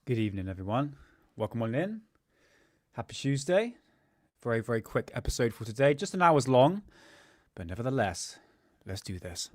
Good evening, everyone. Welcome on in. Happy Tuesday. Very, very quick episode for today. Just an hour's long, but nevertheless, let's do this.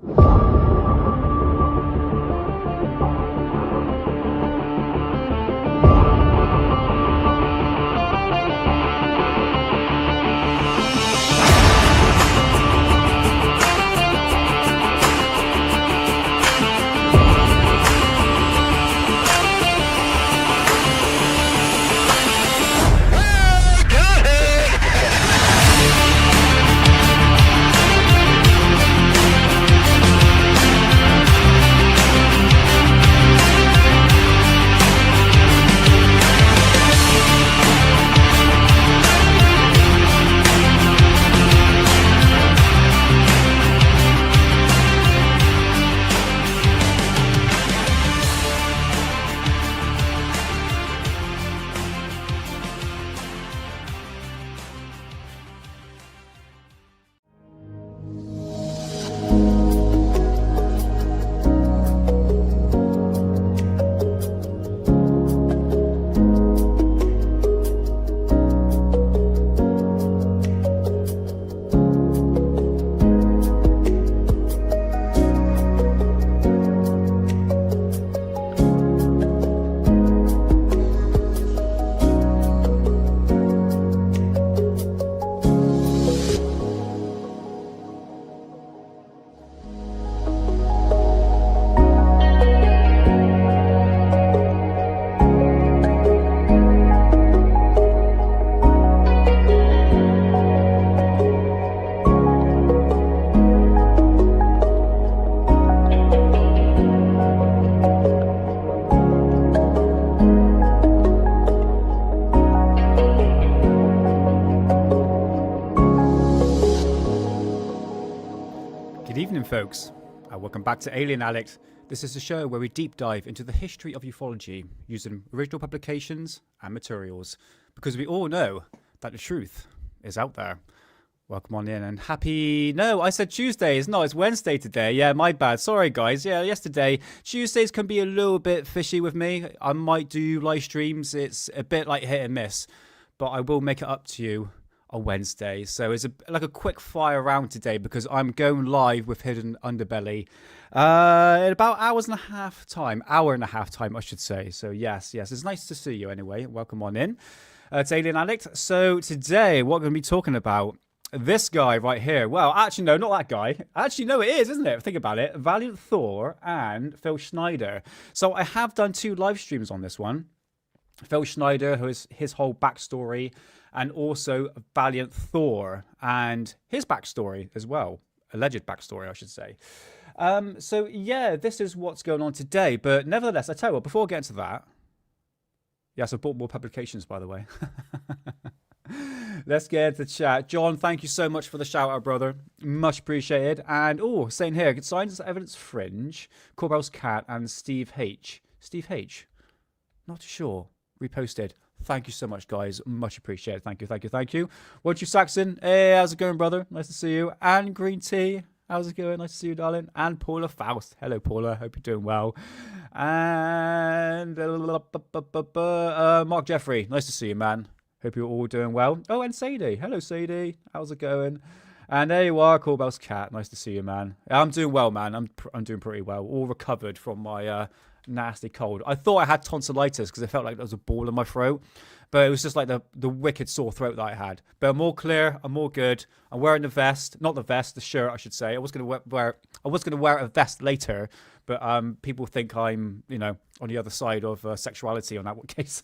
Good evening, folks. Welcome back to Alien Addict. This is a show where we deep dive into the history of ufology using original publications and materials, because we all know that the truth is out there. Welcome on in and happy... No, I said Tuesday. It's not. It's Wednesday today. Yeah, my bad. Sorry, guys. Yeah, yesterday. Tuesdays can be a little bit fishy with me. I might do live streams. It's a bit like hit and miss, but I will make it up to you on Wednesday. So it's like a quick fire round today because I'm going live with Hidden Underbelly in about hour and a half time, I should say. So yes, it's nice to see you anyway. Welcome on in. It's Alien Addict. So today, what we're going to be talking about, this guy right here. Well, actually, no, not that guy. Actually, no, it is, isn't it? Think about it. Valiant Thor and Phil Schneider. So I have done 2 live streams on this one. Phil Schneider, who is his whole backstory, and also Valiant Thor and his backstory as well. Alleged backstory, I should say. So, yeah, this is what's going on today. But nevertheless, I tell you what, before I get into that... Yes, I bought more publications, by the way. Let's get into the chat. John, thank you so much for the shout out, brother. Much appreciated. And, saying here, Signs of Evidence Fringe, Corbell's Cat, and Steve H. Steve H. Not sure. Reposted. Thank you so much, guys. Much appreciated. Thank you. Won't you, Saxon? Hey, how's it going, brother? Nice to see you. And Green Tea. How's it going? Nice to see you, darling. And Paula Faust. Hello, Paula. Hope you're doing well. And Mark Jeffrey. Nice to see you, man. Hope you're all doing well. Oh, and Sadie. Hello, Sadie. How's it going? And there you are, Corbell's Cat. Nice to see you, man. I'm doing well, man. I'm doing pretty well. All recovered from my nasty cold. I thought I had tonsillitis because it felt like there was a ball in my throat, but it was just like the wicked sore throat that I had. But I'm all clear. I'm all good. I'm wearing the vest, not the vest, the shirt, I should say. I was gonna wear a vest later, but people think I'm, on the other side of sexuality on that case.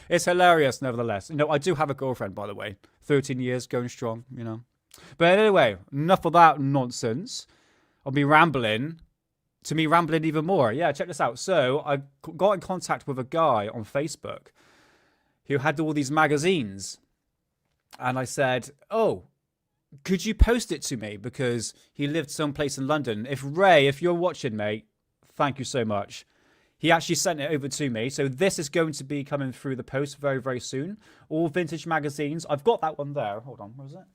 It's hilarious, nevertheless. I do have a girlfriend, by the way. 13 years, going strong. But anyway, enough of that nonsense. I'll be rambling. To me, rambling even more. Yeah, check this out. So I got in contact with a guy on Facebook who had all these magazines. And I said, could you post it to me? Because he lived someplace in London. If you're watching, mate, thank you so much. He actually sent it over to me. So this is going to be coming through the post very, very soon. All vintage magazines. I've got that one there. Hold on. Where is it?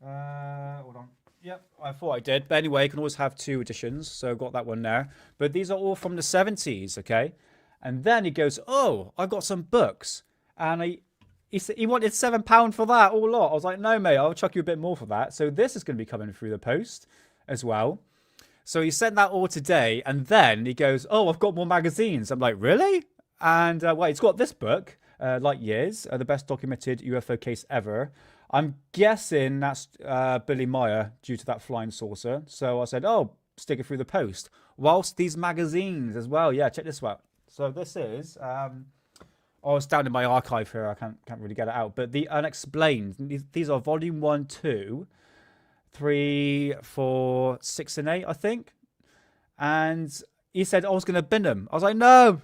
Hold on. Yep, I thought I did. But anyway, you can always have 2 editions. So I've got that one there. But these are all from the 70s, okay? And then he goes, oh, I got some books. And he wanted £7 for that, all lot. I was like, no, mate, I'll chuck you a bit more for that. So this is going to be coming through the post as well. So he sent that all today. And then he goes, oh, I've got more magazines. I'm like, really? And well, he's got this book, Light Years, the best documented UFO case ever. I'm guessing that's Billy Meyer due to that flying saucer. So I said, oh, stick it through the post. Whilst these magazines as well. Yeah, check this out. So this is, oh, it's down in my archive here. I can't really get it out. But the Unexplained. These are volume 1, 2, 3, 4, 6, and 8, I think. And he said I was going to bin them. I was like, no,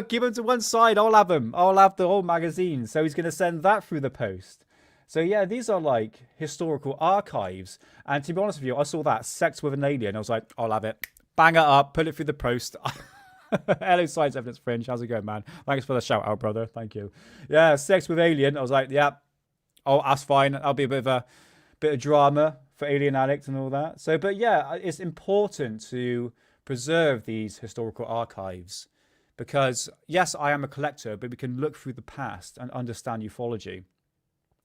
keep them to one side. I'll have them. I'll have the whole magazine. So he's going to send that through the post. So yeah, these are like historical archives. And to be honest with you, I saw that, Sex with an Alien. I was like, I'll have it. Bang it up, put it through the post. Hello, Science Evidence Fringe. How's it going, man? Thanks for the shout out, brother. Thank you. Yeah, Sex with Alien. I was like, yeah, oh, that's fine. That'll be a bit of drama for Alien Addict and all that. So, but yeah, it's important to preserve these historical archives because, yes, I am a collector, but we can look through the past and understand ufology.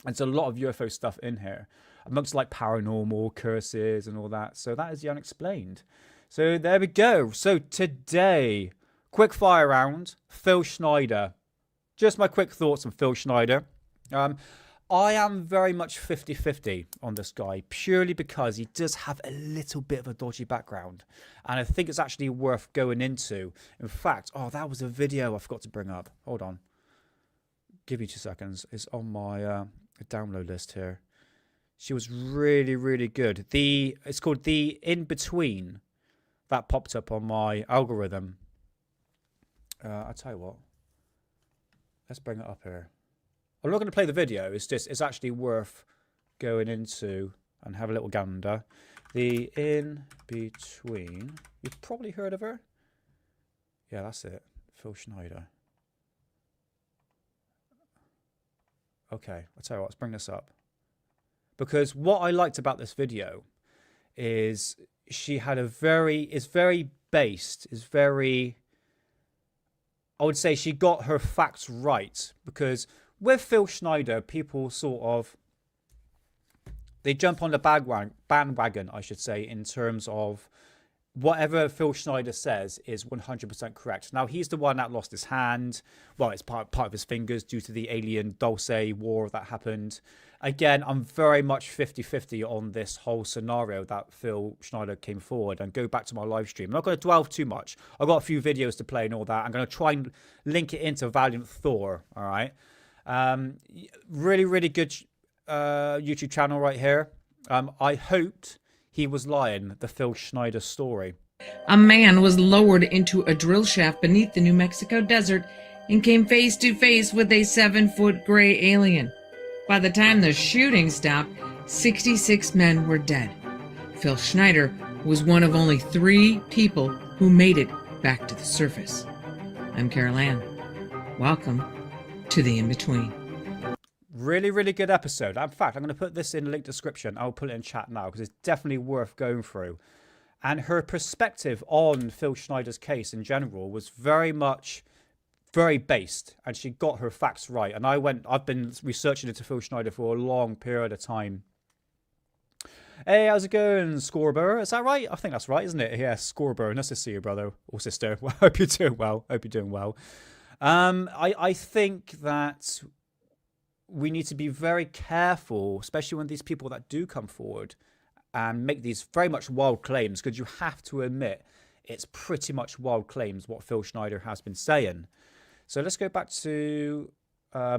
And there's a lot of UFO stuff in here, amongst like paranormal curses and all that. So that is the Unexplained. So there we go. So today, quick fire round, Phil Schneider. Just my quick thoughts on Phil Schneider. I am very much 50-50 on this guy, purely because he does have a little bit of a dodgy background. And I think it's actually worth going into. In fact, oh, that was a video I forgot to bring up. Hold on. Give me 2 seconds. It's on my download list here. She was really, really good. It's called The In Between. That popped up on my algorithm. I'll tell you what. Let's bring it up here. I'm not going to play the video. It's actually worth going into and have a little gander. The In Between. You've probably heard of her. Yeah, that's it. Phil Schneider. Okay, I'll tell you what. Let's bring this up. Because what I liked about this video is she had I would say she got her facts right. Because with Phil Schneider, people they jump on the bandwagon, I should say, in terms of whatever Phil Schneider says is 100% correct. Now, he's the one that lost his hand. Well, it's part of his fingers due to the alien Dulce war that happened. Again, I'm very much 50-50 on this whole scenario that Phil Schneider came forward. And go back to my live stream. I'm not going to delve too much. I've got a few videos to play and all that. I'm going to try and link it into Valiant Thor. All right. Really, really good YouTube channel right here. I hoped he was lying, the Phil Schneider story. A man was lowered into a drill shaft beneath the New Mexico desert and came face to face with a 7-foot gray alien. By the time the shooting stopped, 66 men were dead. Phil Schneider was one of only 3 people who made it back to the surface. I'm Carol Ann. Welcome to The In-Between. Really, really good episode. In fact, I'm going to put this in the link description. I'll put it in chat now because it's definitely worth going through. And her perspective on Phil Schneider's case in general was very based, and she got her facts right. And I've been researching into Phil Schneider for a long period of time. Hey, how's it going, Scorber? Is that right? I think that's right, isn't it? Yeah, Scorber. Nice to see you, brother or sister. Well, hope you're doing well. I think that we need to be very careful, especially when these people that do come forward and make these very much wild claims, because you have to admit it's pretty much wild claims what Phil Schneider has been saying. So let's go back to...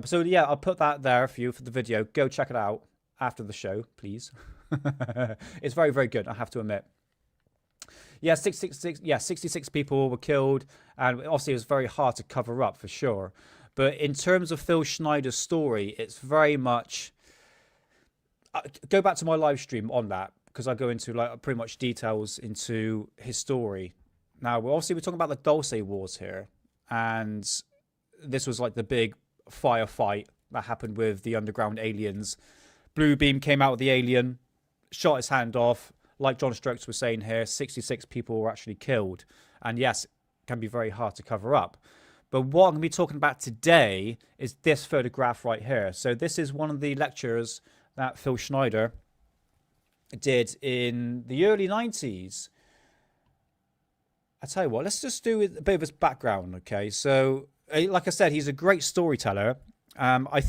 so yeah, I'll put that there for you for the video. Go check it out after the show, please. It's very, very good, I have to admit. Yeah, 66 people were killed, and obviously it was very hard to cover up for sure. But in terms of Phil Schneider's story, it's very much... go back to my live stream on that, because I go into like pretty much details into his story. Now, obviously we're talking about the Dulce Wars here, and this was like the big firefight that happened with the underground aliens. Blue Beam came out with the alien, shot his hand off. Like John Stokes was saying here, 66 people were actually killed. And yes, it can be very hard to cover up. But what I'm going to be talking about today is this photograph right here. So this is one of the lectures that Phil Schneider did in the early 90s. I tell you what, let's just do a bit of his background, okay? So, like I said, he's a great storyteller. I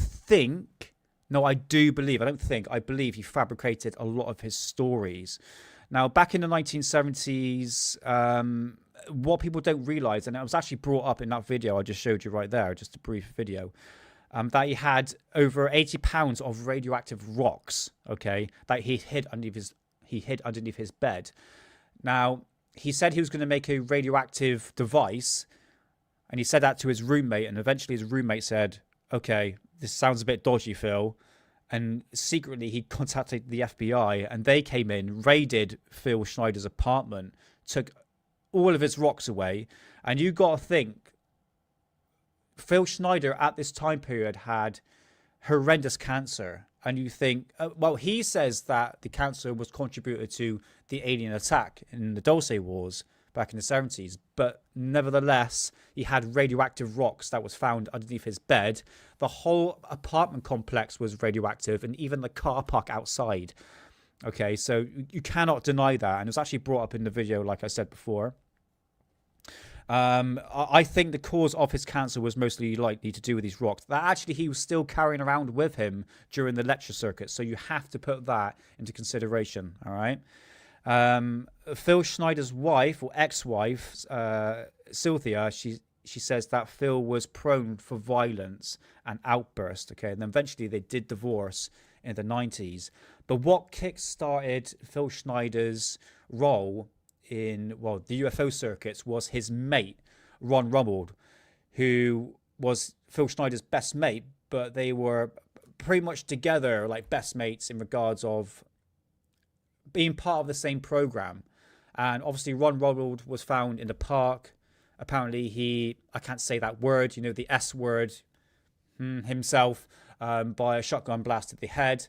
believe he fabricated a lot of his stories. Now, back in the 1970s, what people don't realize, and it was actually brought up in that video I just showed you right there, just a brief video, that he had over 80 pounds of radioactive rocks, okay, that he hid underneath his bed. Now, he said he was going to make a radioactive device, and he said that to his roommate, and eventually his roommate said, okay, this sounds a bit dodgy, Phil. And secretly he contacted the FBI, and they came in, raided Phil Schneider's apartment, took all of his rocks away. And you got to think, Phil Schneider at this time period had horrendous cancer. And you think, well, he says that the cancer was contributed to the alien attack in the Dulce Wars back in the 70s. But nevertheless, he had radioactive rocks that was found underneath his bed. The whole apartment complex was radioactive, and even the car park outside. Okay, so you cannot deny that. And it was actually brought up in the video, like I said before. I think the cause of his cancer was mostly likely to do with these rocks that actually he was still carrying around with him during the lecture circuit. So you have to put that into consideration. All right. Phil Schneider's wife or ex-wife, Sylvia, she says that Phil was prone for violence and outburst. Okay. And then eventually they did divorce in the 90s. But what kick-started Phil Schneider's role in, the UFO circuits was his mate, Ron Rumbold, who was Phil Schneider's best mate, but they were pretty much together like best mates in regards of being part of the same program. And obviously Ron Rumbold was found in the park. Apparently I can't say that word, the S word himself, by a shotgun blast to the head.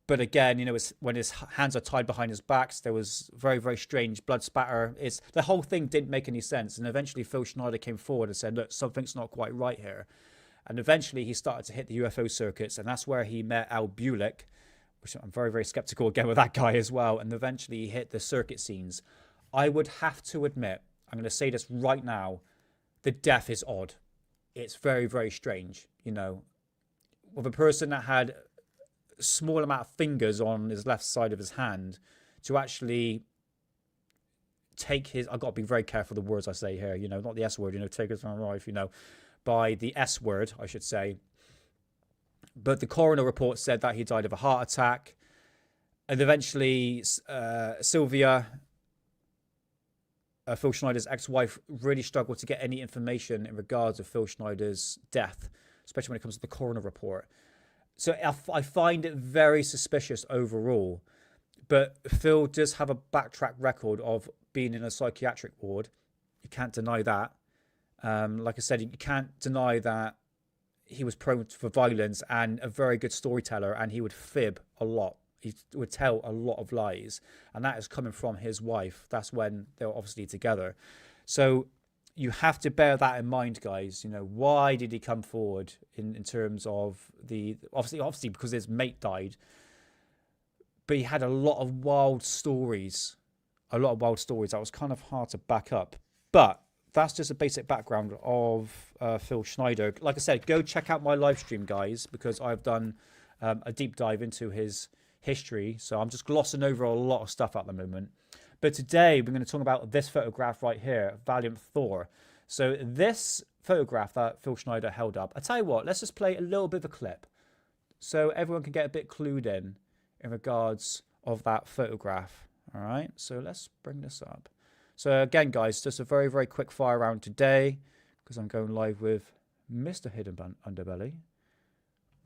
But again, when his hands are tied behind his back, there was very, very strange blood spatter. The whole thing didn't make any sense. And eventually Phil Schneider came forward and said, look, something's not quite right here. And eventually he started to hit the UFO circuits. And that's where he met Al Bulick, which I'm very, very skeptical again with that guy as well. And eventually he hit the circuit scenes. I would have to admit, I'm going to say this right now, the death is odd. It's very, very strange. With a person that had small amount of fingers on his left side of his hand to actually take his, I've got to be very careful the words I say here, not the S word, take his life, by the S word, I should say. But the coroner report said that he died of a heart attack. And eventually Sylvia, Phil Schneider's ex-wife, really struggled to get any information in regards of Phil Schneider's death, especially when it comes to the coroner report. So I find it very suspicious overall. But Phil does have a backtrack record of being in a psychiatric ward. You can't deny that. Like I said, you can't deny that he was prone for violence and a very good storyteller, and he would fib a lot. He would tell a lot of lies. And that is coming from his wife. That's when they were obviously together. So you have to bear that in mind, guys. Why did he come forward in terms of obviously because his mate died, but he had a lot of wild stories that was kind of hard to back up. But that's just a basic background of Phil Schneider. Like I said, go check out my live stream, guys, because I've done a deep dive into his history. So I'm just glossing over a lot of stuff at the moment. But today we're going to talk about this photograph right here, Valiant Thor. So this photograph that Phil Schneider held up, I tell you what, let's just play a little bit of a clip so everyone can get a bit clued in regards of that photograph. All right, so let's bring this up. So again, guys, just a very, very quick fire round today because I'm going live with Mr. Hidden Underbelly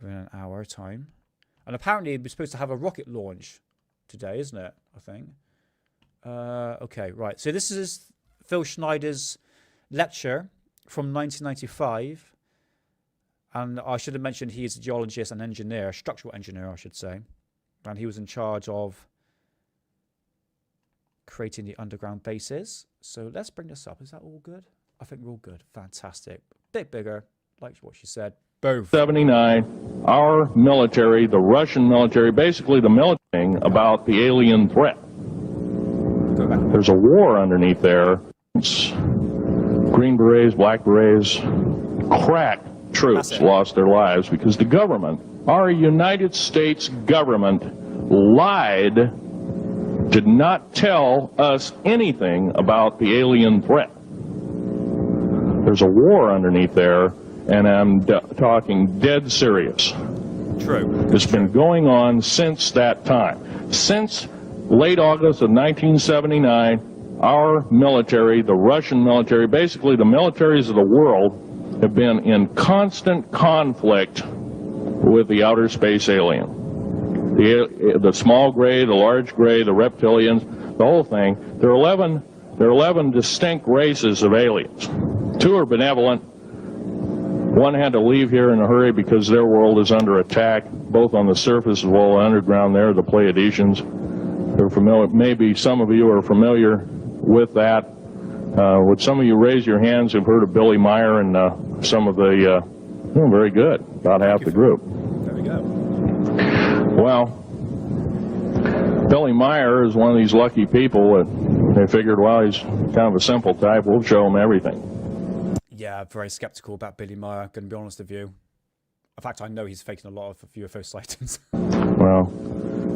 in an hour time. And apparently we're supposed to have a rocket launch today, isn't it? I think. Okay, right. So this is Phil Schneider's lecture from 1995. And I should have mentioned he is a geologist and engineer, structural engineer, I should say. And he was in charge of creating the underground bases. So let's bring this up. Is that all good? I think we're all good. Fantastic. Bit bigger, like what she said. Both. 79, our military, the Russian military, basically the military, about the alien threat. There's a war underneath there. It's Green Berets, Black Berets, crack troops lost their lives because the government, our United States government, lied, did not tell us anything about the alien threat. There's a war underneath there, and I'm talking dead serious. True. It's been going on since that time. Since late August of 1979, our military, the Russian military, basically the militaries of the world, have been in constant conflict with the outer space alien. The small gray, the large gray, the reptilians, the whole thing. There are 11 distinct races of aliens. 2 are benevolent. 1 had to leave here in a hurry because their world is under attack, both on the surface as well as underground. There, the Pleiadians. They're familiar. Maybe some of you are familiar with that. Would some of you raise your hands who've heard of Billy Meyer and some of the, very good, about half the group. There we go. Well, Billy Meyer is one of these lucky people that they figured, well, he's kind of a simple type, we'll show him everything. Yeah, very skeptical about Billy Meyer, going to be honest with you. In fact, I know he's faking a lot of UFO sightings. Well,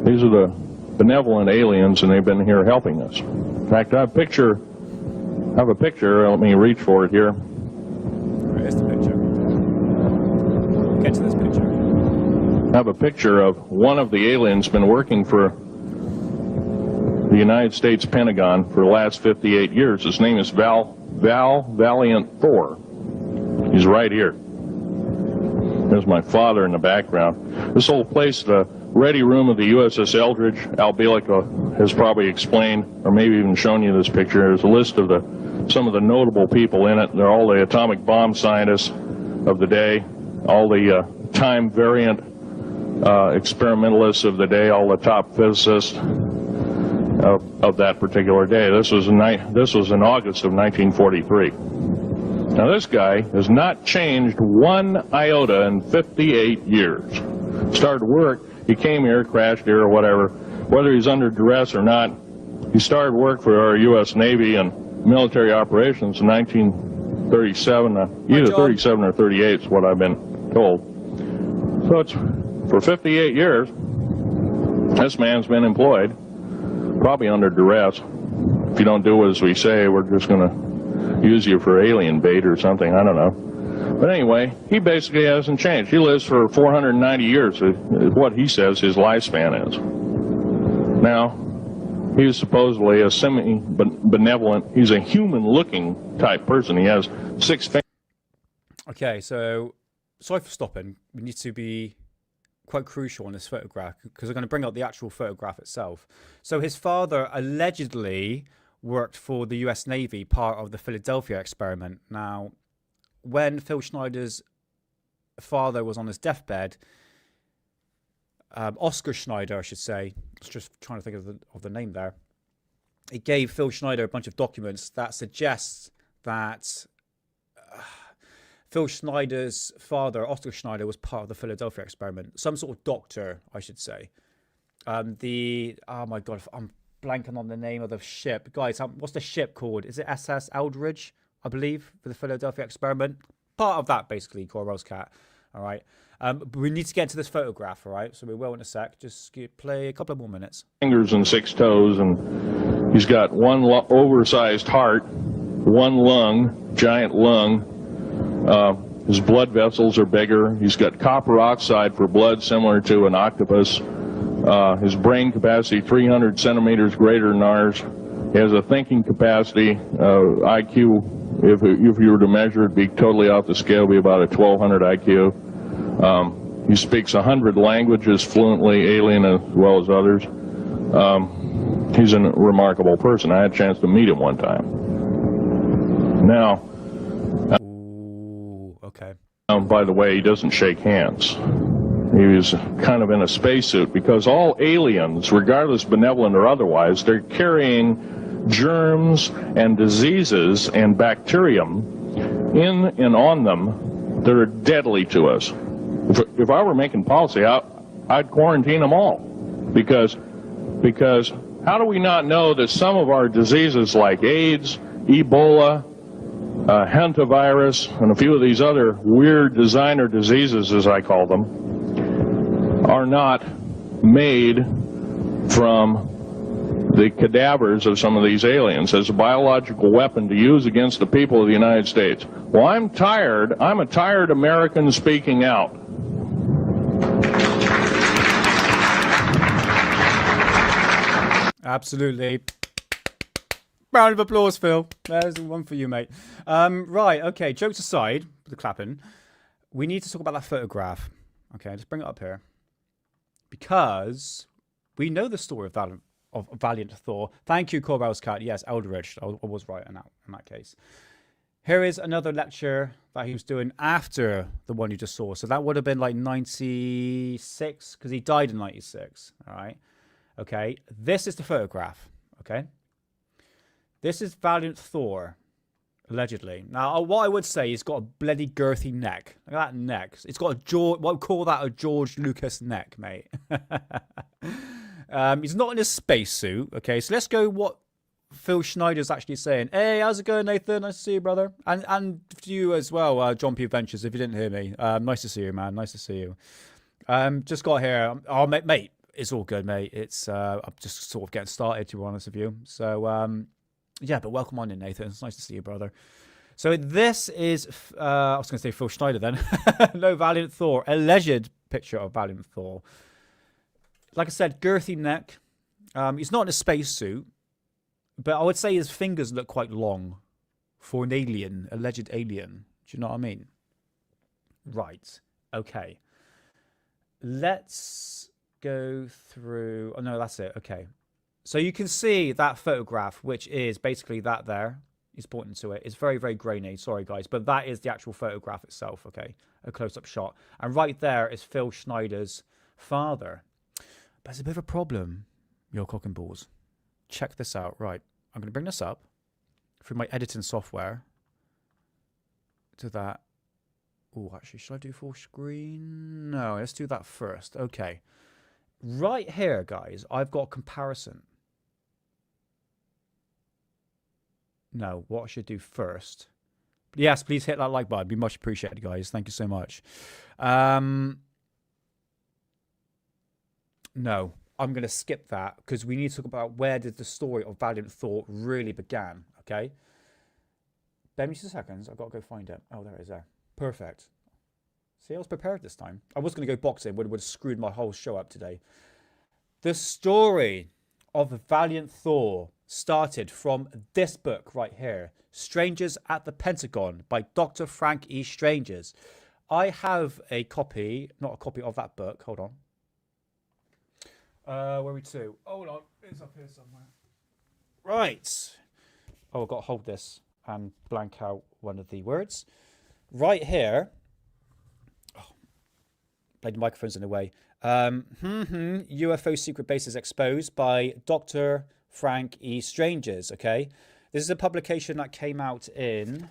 these are the benevolent aliens, and they've been here helping us. In fact, I have a picture, let me reach for it here. Here's the picture. Get to this picture. I have a picture of one of the aliens been working for the United States Pentagon for the last 58 years. His name is Valiant Thor. He's right here. There's my father in the background. This whole place, the ready room of the USS Eldridge, Al Bielek has probably explained, or maybe even shown you this picture. There's a list of some of the notable people in it. They're all the atomic bomb scientists of the day, all the time variant experimentalists of the day, all the top physicists of that particular day. This was in August of 1943. Now this guy has not changed one iota in 58 years. Started work, he came here, crashed here or whatever, whether he's under duress or not. He started work for our U.S. Navy and military operations in 1937, either 37 or 38 is what I've been told. So it's for 58 years, this man's been employed, probably under duress. If you don't do as we say, we're just going to use you for alien bait or something, I don't know. But anyway, he basically hasn't changed. He lives for 490 years, is what he says his lifespan is. Now, he's supposedly a semi-benevolent, he's a human-looking type person. He has 6 fingers. Okay, so sorry for stopping. We need to be quite crucial on this photograph because we're going to bring out the actual photograph itself. So his father allegedly worked for the US Navy, part of the Philadelphia experiment. Now, when Phil Schneider's father was on his deathbed, Oscar Schneider, I should say, I was just trying to think of the name there. He gave Phil Schneider a bunch of documents that suggests that Phil Schneider's father, Oscar Schneider, was part of the Philadelphia experiment. Some sort of doctor, I should say. Oh my God, I'm blanking on the name of the ship. Guys, what's the ship called? Is it SS Eldridge, I believe, for the Philadelphia experiment? Part of that, basically, Corwell's cat. All right. But we need to get into this photograph, all right? So we will in a sec. Just play a couple of more minutes. Fingers and 6 toes, and he's got one oversized heart, one lung, giant lung. His blood vessels are bigger. He's got copper oxide for blood, similar to an octopus. His brain capacity 300 centimeters greater than ours. He has a thinking capacity, IQ, if you were to measure it, be totally off the scale, be about a 1200 IQ. He speaks 100 languages fluently, alien as well as others. He's a remarkable person. I had a chance to meet him one time. Now, okay. By the way, he doesn't shake hands. He was kind of in a spacesuit because all aliens, regardless benevolent or otherwise, they're carrying germs and diseases and bacterium in and on them that are deadly to us. If I were making policy, I'd quarantine them all, because how do we not know that some of our diseases like AIDS, Ebola, hantavirus, and a few of these other weird designer diseases, as I call them, are not made from the cadavers of some of these aliens as a biological weapon to use against the people of the United States? Well, I'm a tired American speaking out. Absolutely. Round of applause, Phil. There's one for you, mate. Right, okay, jokes aside, the clapping, we need to talk about that photograph. Okay, let's bring it up here. Because we know the story of Valiant Thor. Thank you, Corbell's Cat. Yes, Eldridge. I was right in that case. Here is another lecture that he was doing after the one you just saw. So that would have been like 96, because he died in 96. All right. Okay. This is the photograph. Okay. This is Valiant Thor, allegedly. Now, what I would say, he's got a bloody girthy neck. Look at that neck. It's got what we call that a George Lucas neck, mate. He's not in a spacesuit. Okay, so let's go what Phil Schneider's actually saying. Hey, how's it going, Nathan? Nice to see you, brother. And to you as well, John P. Adventures, if you didn't hear me. Nice to see you, man. Nice to see you. Just got here. Oh, mate, it's all good, mate. It's I'm just sort of getting started, to be honest with you. So, yeah, but welcome on in, Nathan. It's nice to see you, brother. So this is, I was going to say Phil Schneider then. No, Valiant Thor. Alleged picture of Valiant Thor. Like I said, girthy neck. He's not in a spacesuit, but I would say his fingers look quite long for an alien, alleged alien. Do you know what I mean? Right. Okay. Let's go through. Oh, no, that's it. Okay. So you can see that photograph, which is basically that there. He's pointing to it. It's very, very grainy. Sorry, guys. But that is the actual photograph itself, okay? A close-up shot. And right there is Phil Schneider's father. But there's a bit of a problem, your cock and balls. Check this out. Right. I'm going to bring this up through my editing software to that. Oh, actually, should I do full screen? No, let's do that first. Okay. Right here, guys, I've got a comparison. No, what I should do first. Yes, please hit that like button. It'd be much appreciated, guys. Thank you so much. No, I'm going to skip that because we need to talk about where did the story of Valiant Thor really began, okay? Bear me 2 seconds. I've got to go find it. Oh, there it is there. Perfect. See, I was prepared this time. I was going to go boxing, but it would have screwed my whole show up today. The story of Valiant Thor started from this book right here, Strangers at the Pentagon by Dr. Frank E. Strangers. I have a copy, not a copy of that book. Hold on. Where are we to? Hold on. It's up here somewhere. Right. Oh, I've got to hold this and blank out one of the words. Right here. Played the microphones in the way. UFO secret bases exposed by Dr. Frank E. Strangers. Okay, this is a publication that came out in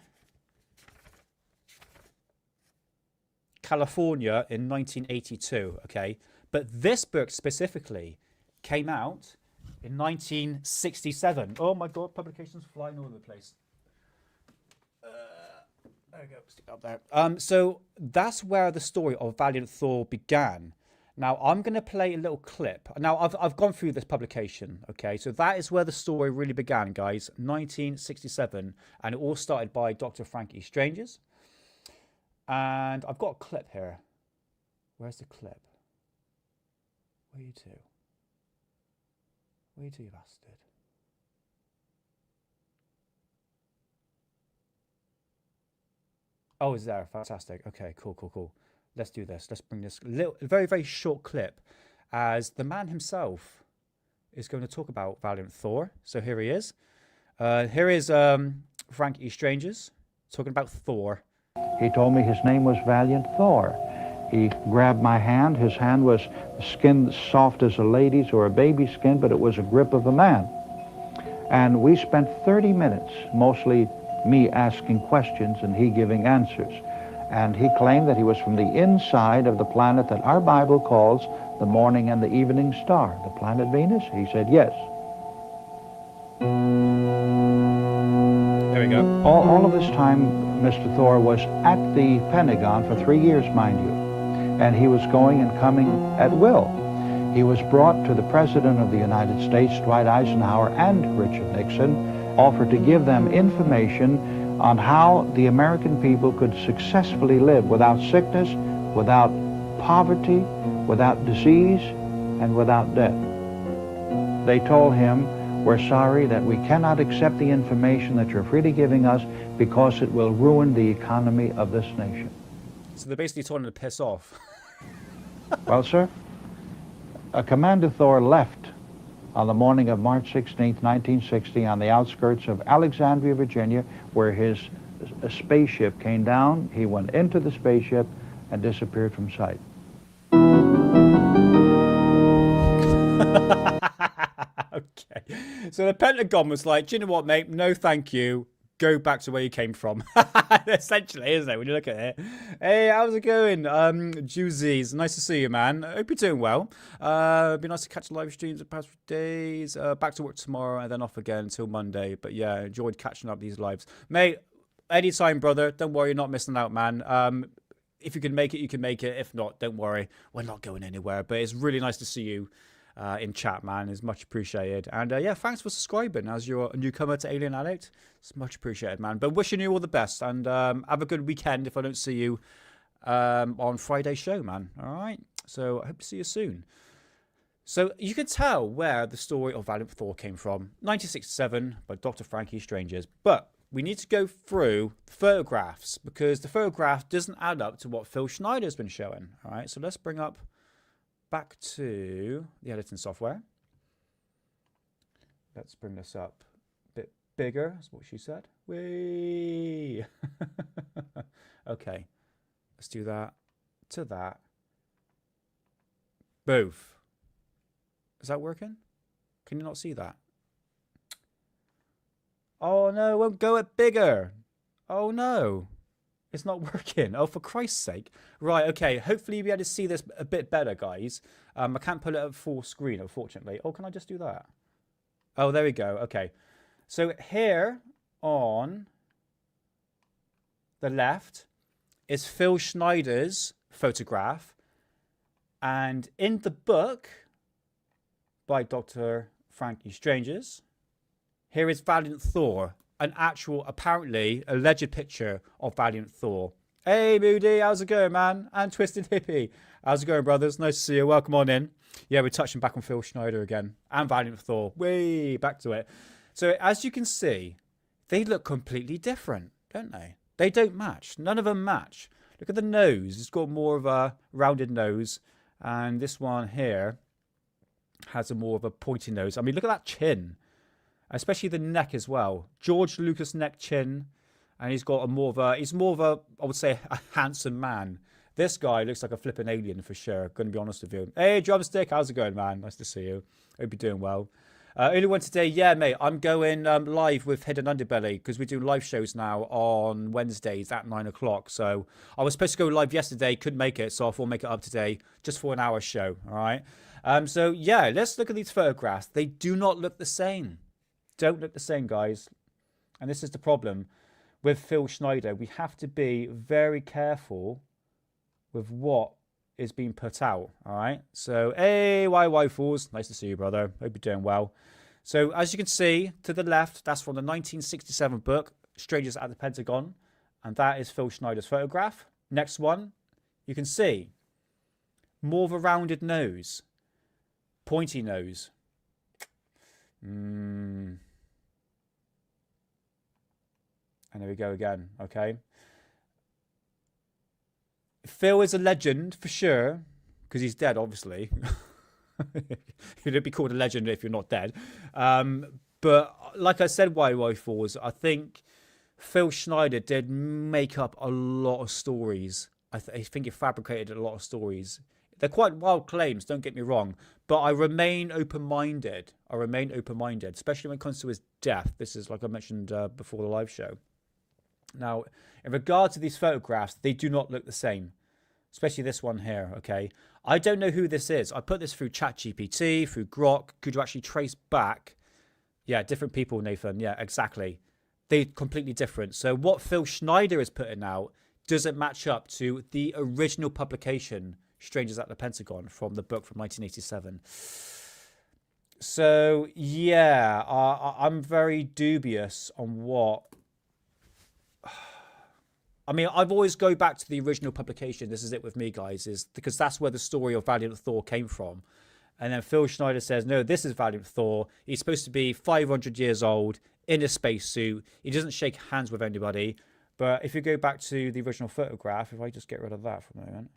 California in 1982. Okay, but this book specifically came out in 1967. Oh my God, publications flying all over the place. There we go, stick up there. So that's where the story of Valiant Thor began. Now I'm going to play a little clip. Now I've gone through this publication. Okay, so that is where the story really began, guys. 1967, and it all started by Dr. Frank E. Strangers. And I've got a clip here. Where's the clip? Where are you to? Where are you to, you bastard? Oh, it's there. Fantastic. Okay, cool. Let's do this. Let's bring this very, very short clip as the man himself is going to talk about Valiant Thor. So here he is. Here is Frank E. Strangers talking about Thor. He told me his name was Valiant Thor. He grabbed my hand. His hand was skin soft as a lady's or a baby's skin, but it was a grip of a man. And we spent 30 minutes, mostly me asking questions and he giving answers. And he claimed that he was from the inside of the planet that our Bible calls the morning and the evening star, the planet Venus. He said yes. There we go. All of this time, Mr. Thor was at the Pentagon for 3 years, mind you. And he was going and coming at will. He was brought to the President of the United States, Dwight Eisenhower, and Richard Nixon, offered to give them information on how the American people could successfully live without sickness, without poverty, without disease, and without death. They told him, "We're sorry that we cannot accept the information that you're freely giving us because it will ruin the economy of this nation." So they're basically told him to piss off. Well, sir, Commander Thor left on the morning of March 16th, 1960, on the outskirts of Alexandria, Virginia, where his spaceship came down. He went into the spaceship and disappeared from sight. Okay. So the Pentagon was like, do you know what, mate? No, thank you. Go back to where you came from. Essentially, isn't it, when you look at it? Hey, how's it going? Juicies, nice to see you, man. I hope you're doing well. It'd be nice to catch live streams the past few days. Back to work tomorrow and then off again until Monday. But yeah, enjoyed catching up these lives. Mate, anytime, brother. Don't worry, you're not missing out, man. If you can make it, you can make it. If not, don't worry. We're not going anywhere. But it's really nice to see you in chat, man. It's much appreciated. And yeah, thanks for subscribing as you're a newcomer to Alien Addict. It's much appreciated, man. But wishing you all the best. And have a good weekend if I don't see you on Friday's show, man. All right? So I hope to see you soon. So you can tell where the story of Valiant Thor came from. 1967 by Dr. Frankie Strangers. But we need to go through the photographs because the photograph doesn't add up to what Phil Schneider's been showing. All right? So let's bring up back to the editing software. Let's bring this up a bit bigger. That's what she said. Whee! Okay. Let's do that to that. Both. Is that working? Can you not see that? Oh no, it won't go at bigger. Oh no. It's not working. Oh, for Christ's sake. Right, okay. Hopefully you'll be able to see this a bit better, guys. I can't put it at full screen, unfortunately. Oh, can I just do that? Oh, there we go. Okay. So here on the left is Phil Schneider's photograph. And in the book by Dr. Frankie Strangers, here is Valiant Thor. An actual, apparently, alleged picture of Valiant Thor. Hey, Moody, how's it going, man? And Twisted Hippie. How's it going, brothers? Nice to see you. Welcome on in. Yeah, we're touching back on Phil Schneider again. And Valiant Thor. Way back to it. So, as you can see, they look completely different, don't they? They don't match. None of them match. Look at the nose. It's got more of a rounded nose. And this one here has a more of a pointy nose. I mean, look at that chin. Especially the neck as well. George Lucas neck chin. And he's got more of a, I would say, a handsome man. This guy looks like a flipping alien for sure. Gonna be honest with you. Hey, Drumstick, how's it going, man? Nice to see you. Hope you're doing well. Only one today, yeah, mate. I'm going live with Hidden Underbelly because we do live shows now on Wednesdays at 9 o'clock. So I was supposed to go live yesterday, couldn't make it, so I thought I'll make it up today just for an hour show. All right. So yeah, let's look at these photographs. They do not look the same. Don't look the same, guys. And this is the problem with Phil Schneider. We have to be very careful with what is being put out. All right. So, hey, YY Fools. Nice to see you, brother. Hope you're doing well. So, as you can see to the left, that's from the 1967 book, Strangers at the Pentagon. And that is Phil Schneider's photograph. Next one, you can see more of a rounded nose, pointy nose. And there we go again, okay? Phil is a legend for sure, because he's dead, obviously. You'd be called a legend if you're not dead. But like I said, YY4s, I think Phil Schneider did make up a lot of stories. I think he fabricated a lot of stories. They're quite wild claims, don't get me wrong, but I remain open-minded. Especially when it comes to his death. This is like I mentioned before the live show. Now, in regard to these photographs, they do not look the same, especially this one here, okay? I don't know who this is. I put this through ChatGPT, through Grok. Could you actually trace back? Yeah, different people, Nathan. Yeah, exactly. They're completely different. So what Phil Schneider is putting out doesn't match up to the original publication, Strangers at the Pentagon, from the book from 1987. So, yeah, I'm very dubious on what... I mean, I've always go back to the original publication. This is it with me, guys, is because that's where the story of Valiant Thor came from. And then Phil Schneider says, no, this is Valiant Thor. He's supposed to be 500 years old, in a spacesuit. He doesn't shake hands with anybody. But if you go back to the original photograph, if I just get rid of that for a moment.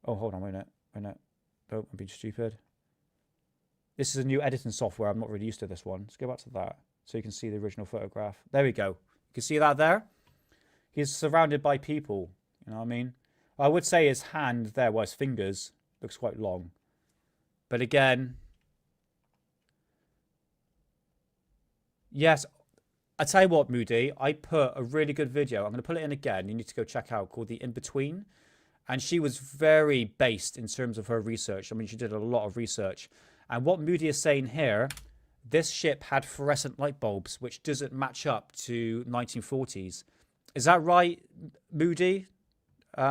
Oh, hold on, wait a minute. Oh, I'm being stupid. This is a new editing software. I'm not really used to this one. Let's go back to that so you can see the original photograph. There we go. You can see that there? He's surrounded by people. You know what I mean? I would say his hand there, well, his fingers, looks quite long. But again, yes, I tell you what, Moody, I put a really good video. I'm going to put it in again. You need to go check out, called The In-Between. And she was very based in terms of her research. I mean, she did a lot of research. And what Moody is saying here, this ship had fluorescent light bulbs, which doesn't match up to 1940s. Is that right, Moody? Check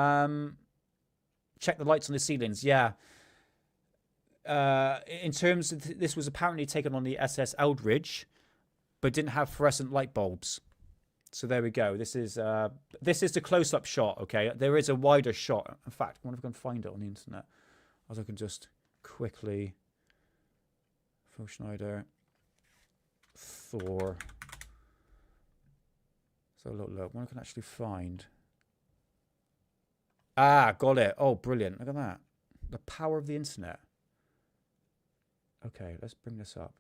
the lights on the ceilings. Yeah. In terms of this was apparently taken on the SS Eldridge, but didn't have fluorescent light bulbs. So there we go. This is the close-up shot. Okay, there is a wider shot. In fact, I wonder if I can find it on the internet. As I can just quickly. Phil Schneider, Thor. So look, what I can actually find. Ah, got it. Oh, brilliant. Look at that. The power of the internet. Okay, let's bring this up.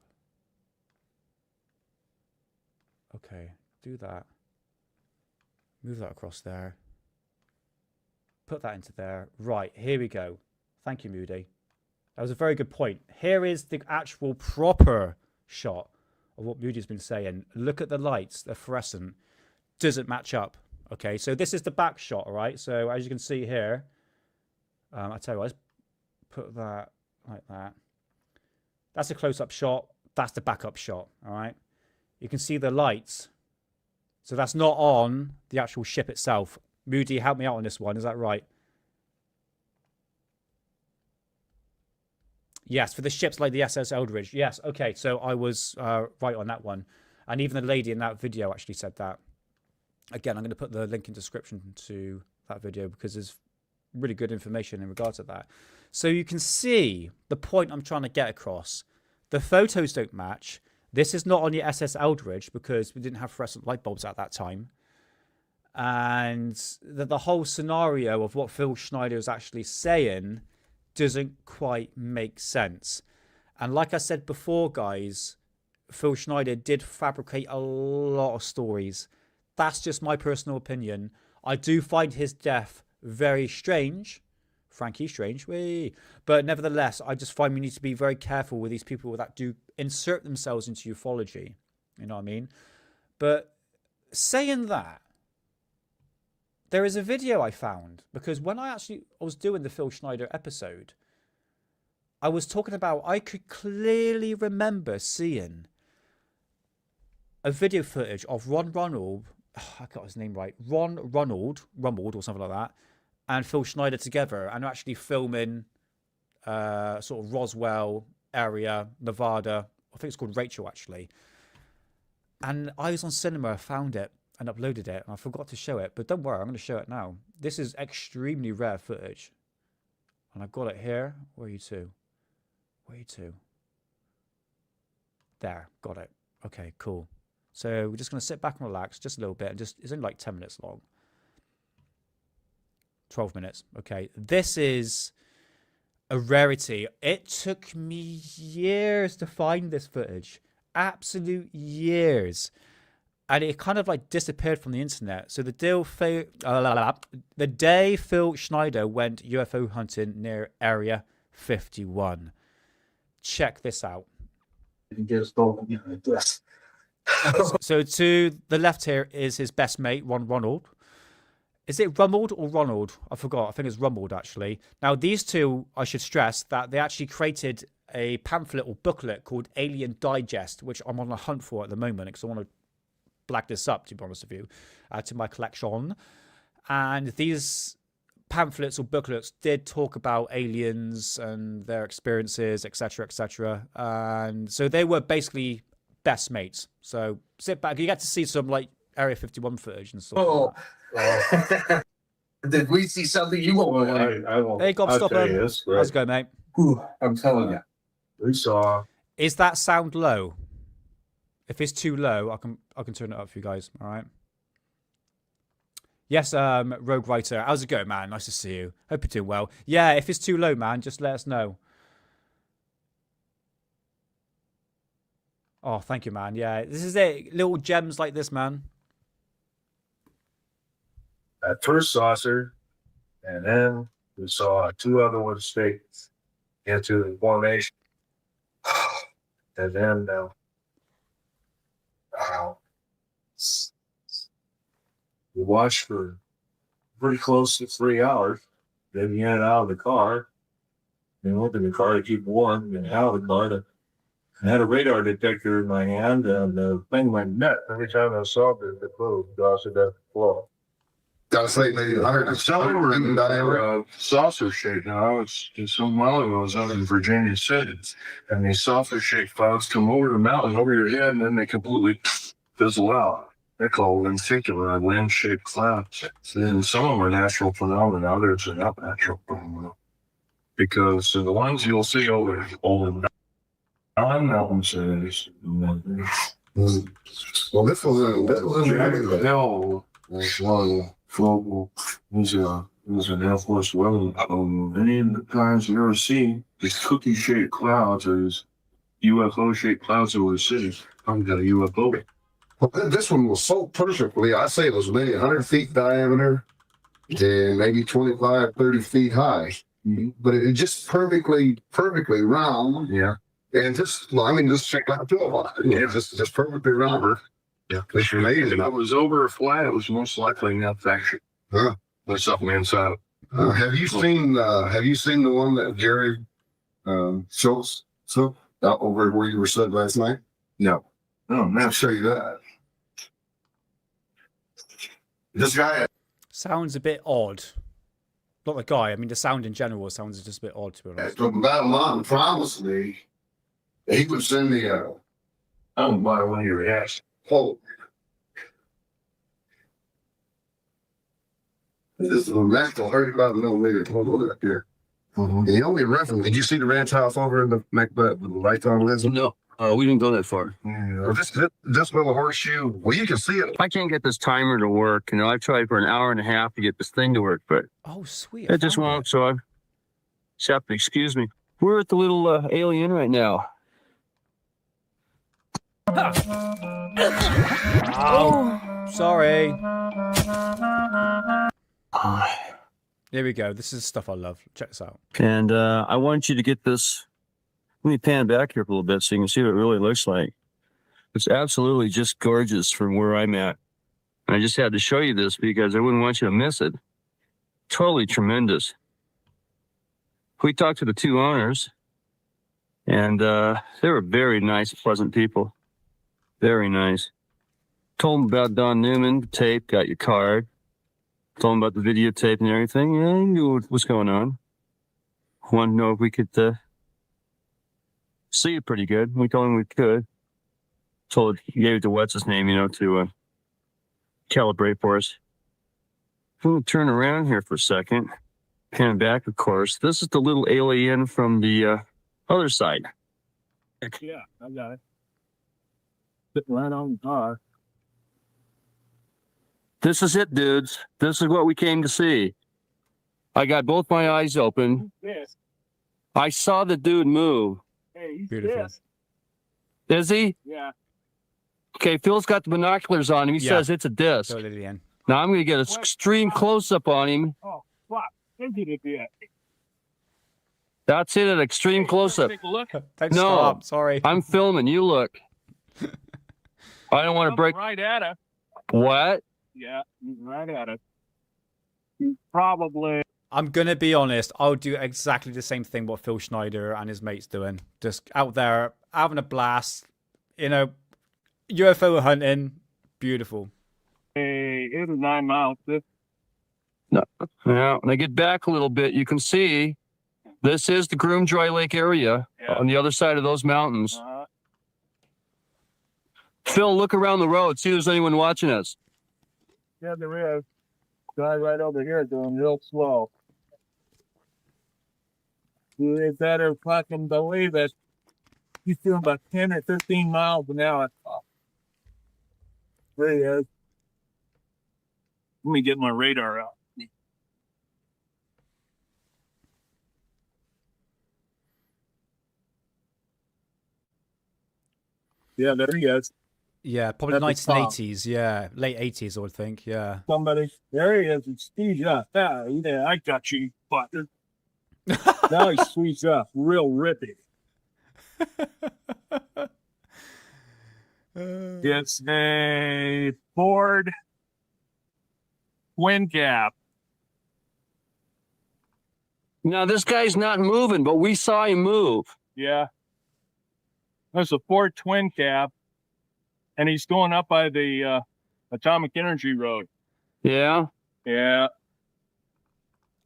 Okay, do that. Move that across there. Put that into there. Right, here we go. Thank you, Moody. That was a very good point. Here is the actual proper shot of what Moody's been saying. Look at the lights. They're fluorescent. Doesn't match up. Okay, so this is the back shot, all right? So as you can see here, I tell you what, let's put that like that. That's a close-up shot. That's the backup shot, all right? You can see the lights. So that's not on the actual ship itself. Moody, help me out on this one. Is that right? Yes, for the ships like the SS Eldridge. Yes, okay. So I was right on that one. And even the lady in that video actually said that. Again, I'm going to put the link in the description to that video because there's really good information in regards to that. So you can see the point I'm trying to get across. The photos don't match. This is not on the SS Eldridge because we didn't have fluorescent light bulbs at that time. And the whole scenario of what Phil Schneider is actually saying doesn't quite make sense. And like I said before, guys, Phil Schneider did fabricate a lot of stories. That's just my personal opinion. I do find his death very strange. Frankie strange. Whee. But nevertheless, I just find we need to be very careful with these people that do insert themselves into ufology. You know what I mean? But saying that, there is a video I found. Because when I was doing the Phil Schneider episode, I was talking about, I could clearly remember seeing a video footage of Ron Ronald, I got his name right, Ron Ronald or something like that, and Phil Schneider together, and actually filming sort of Roswell area, Nevada. I think it's called Rachel, actually. And I was on cinema, found it, and uploaded it, and I forgot to show it. But don't worry, I'm going to show it now. This is extremely rare footage. And I've got it here. Where are you two? Where are you two? There, got it. Okay, cool. So we're just going to sit back and relax just a little bit. And it's only like 10 minutes long. 12 minutes. Okay. This is a rarity. It took me years to find this footage. Absolute years. and it kind of like disappeared from the internet. So the day Phil Schneider went UFO hunting near Area 51. Check this out. So to the left here is his best mate, Ronald. Is it Rumald or Ronald? I forgot. I think it's Rumald, actually. Now, these two, I should stress that they actually created a pamphlet or booklet called Alien Digest, which I'm on a hunt for at the moment because I want to black this up, to be honest with you, to my collection. And these pamphlets or booklets did talk about aliens and their experiences, etc., etc. And so they were basically best mates. So sit back. You get to see some like Area 51 footage and stuff. Like that. Did we see something you won't? Hey, Gobstopper. How's it going, mate? I'm telling you. We saw. Is that sound low? If it's too low, I can turn it up for you guys. All right. Yes, Rogue Writer. How's it going, man? Nice to see you. Hope you're doing well. Yeah, if it's too low, man, just let us know. Oh, thank you, man. Yeah, this is it. Little gems like this, man. That first saucer, and then we saw 2 other ones straight into the formation. And then we watched for pretty close to 3 hours. Then we get out of the car and opened the car to keep warm and out of the car. I had a radar detector in my hand, and the thing went nuts every time I saw the clothes toss it at the floor. Gotta say, maybe 100 saucer shape. Now, it's some while ago, I was out in Virginia City, and these saucer shaped clouds come over the mountain, over your head, and then they completely fizzle out. They're called lenticular land shaped clouds. And some of them are natural phenomena, others are not natural phenomena. Because the ones you'll see over non-mountains, well, this was the hell was one global. He's an Air Force weapon. Any of the times you ever see these cookie-shaped clouds or these UFO-shaped clouds over the city, I've got a UFO. Well, this one was so perfectly, I say it was maybe 100 feet diameter and maybe 25, 30 feet high. Mm-hmm. But it just perfectly round. Yeah. And just, well, I mean, just check out the yeah, just perfectly round. Yeah. It's amazing. If it was over a flat, it was most likely an infection. Huh. There's something inside. Have you seen the one that Jerry Schultz took out over where you were sitting last night? No. No, I'll show you that. This guy Sounds a bit odd. Not the guy. I mean, the sound in general sounds just a bit odd, to be honest. from Battle Mountain promised me he would send me a I don't buy one of your ass. quote. This is a Maxwell 35 millimeter quote up here. And the only reference, did you see the ranch house over in the McButt with the lights on? No, we didn't go that far. Or this little horseshoe, well, you can see it. I can't get this timer to work. You know, I've tried for an hour and a half to get this thing to work, but Oh, sweet. it just won't. So I just have to excuse me. We're at the little alien right now. Oh, sorry. There we go. This is stuff I love. Check this out. And I want you to get this. Let me pan back here for a little bit so you can see what it really looks like. It's absolutely just gorgeous from where I'm at. And I just had to show you this because I wouldn't want you to miss it. Totally tremendous. We talked to the 2 owners, and they were very nice, pleasant people. Very nice. Told them about Don Newman, the tape, got your card. Told them about the videotape and everything. Yeah, he knew what was going on. Wanted to know if we could see it pretty good. We told him we could. Told gave it to what's his name, you know, to calibrate for us. We'll turn around here for a second. Pan back, of course. This is the little alien from the other side. Yeah, I got it. Sitting right on the car. This is it, dudes. This is what we came to see. I got both my eyes open. Yes. I saw the dude move. Hey, he's Beautiful. pissed. Is he? Yeah. Okay, Phil's got the binoculars on him. He Yeah. says it's a disc. So Lillian. Now I'm going to get an extreme close-up on him. Oh, fuck. Look at it. That's it, an extreme close-up. Take a look. Don't No. stop. Sorry. I'm filming. You look. I don't want to break. Right at it. What? Yeah, right at it. Probably. I'm going to be honest. I'll do exactly the same thing what Phil Schneider and his mates doing. Just out there having a blast. You know, UFO hunting. Beautiful. 8 or 9 miles. Now, when I get back a little bit, you can see this is the Groom Dry Lake area on the other side of those mountains. Phil, look around the road. See if there's anyone watching us. Yeah, there is. Guy right over here doing real slow. You better fucking believe it. He's doing about 10 or 15 miles an hour. There he is. Let me get my radar out. Yeah, there he is. Yeah, probably That's the 1980s. Yeah, late 80s, I would think. Yeah. Somebody. There he is. It's Steve up. Yeah, I got you, fucker. Now he sweeps up. Real rippy. It's a Ford twin cab. Now, this guy's not moving, but we saw him move. Yeah. There's a Ford twin cab, and he's going up by the Atomic Energy Road. Yeah? Yeah.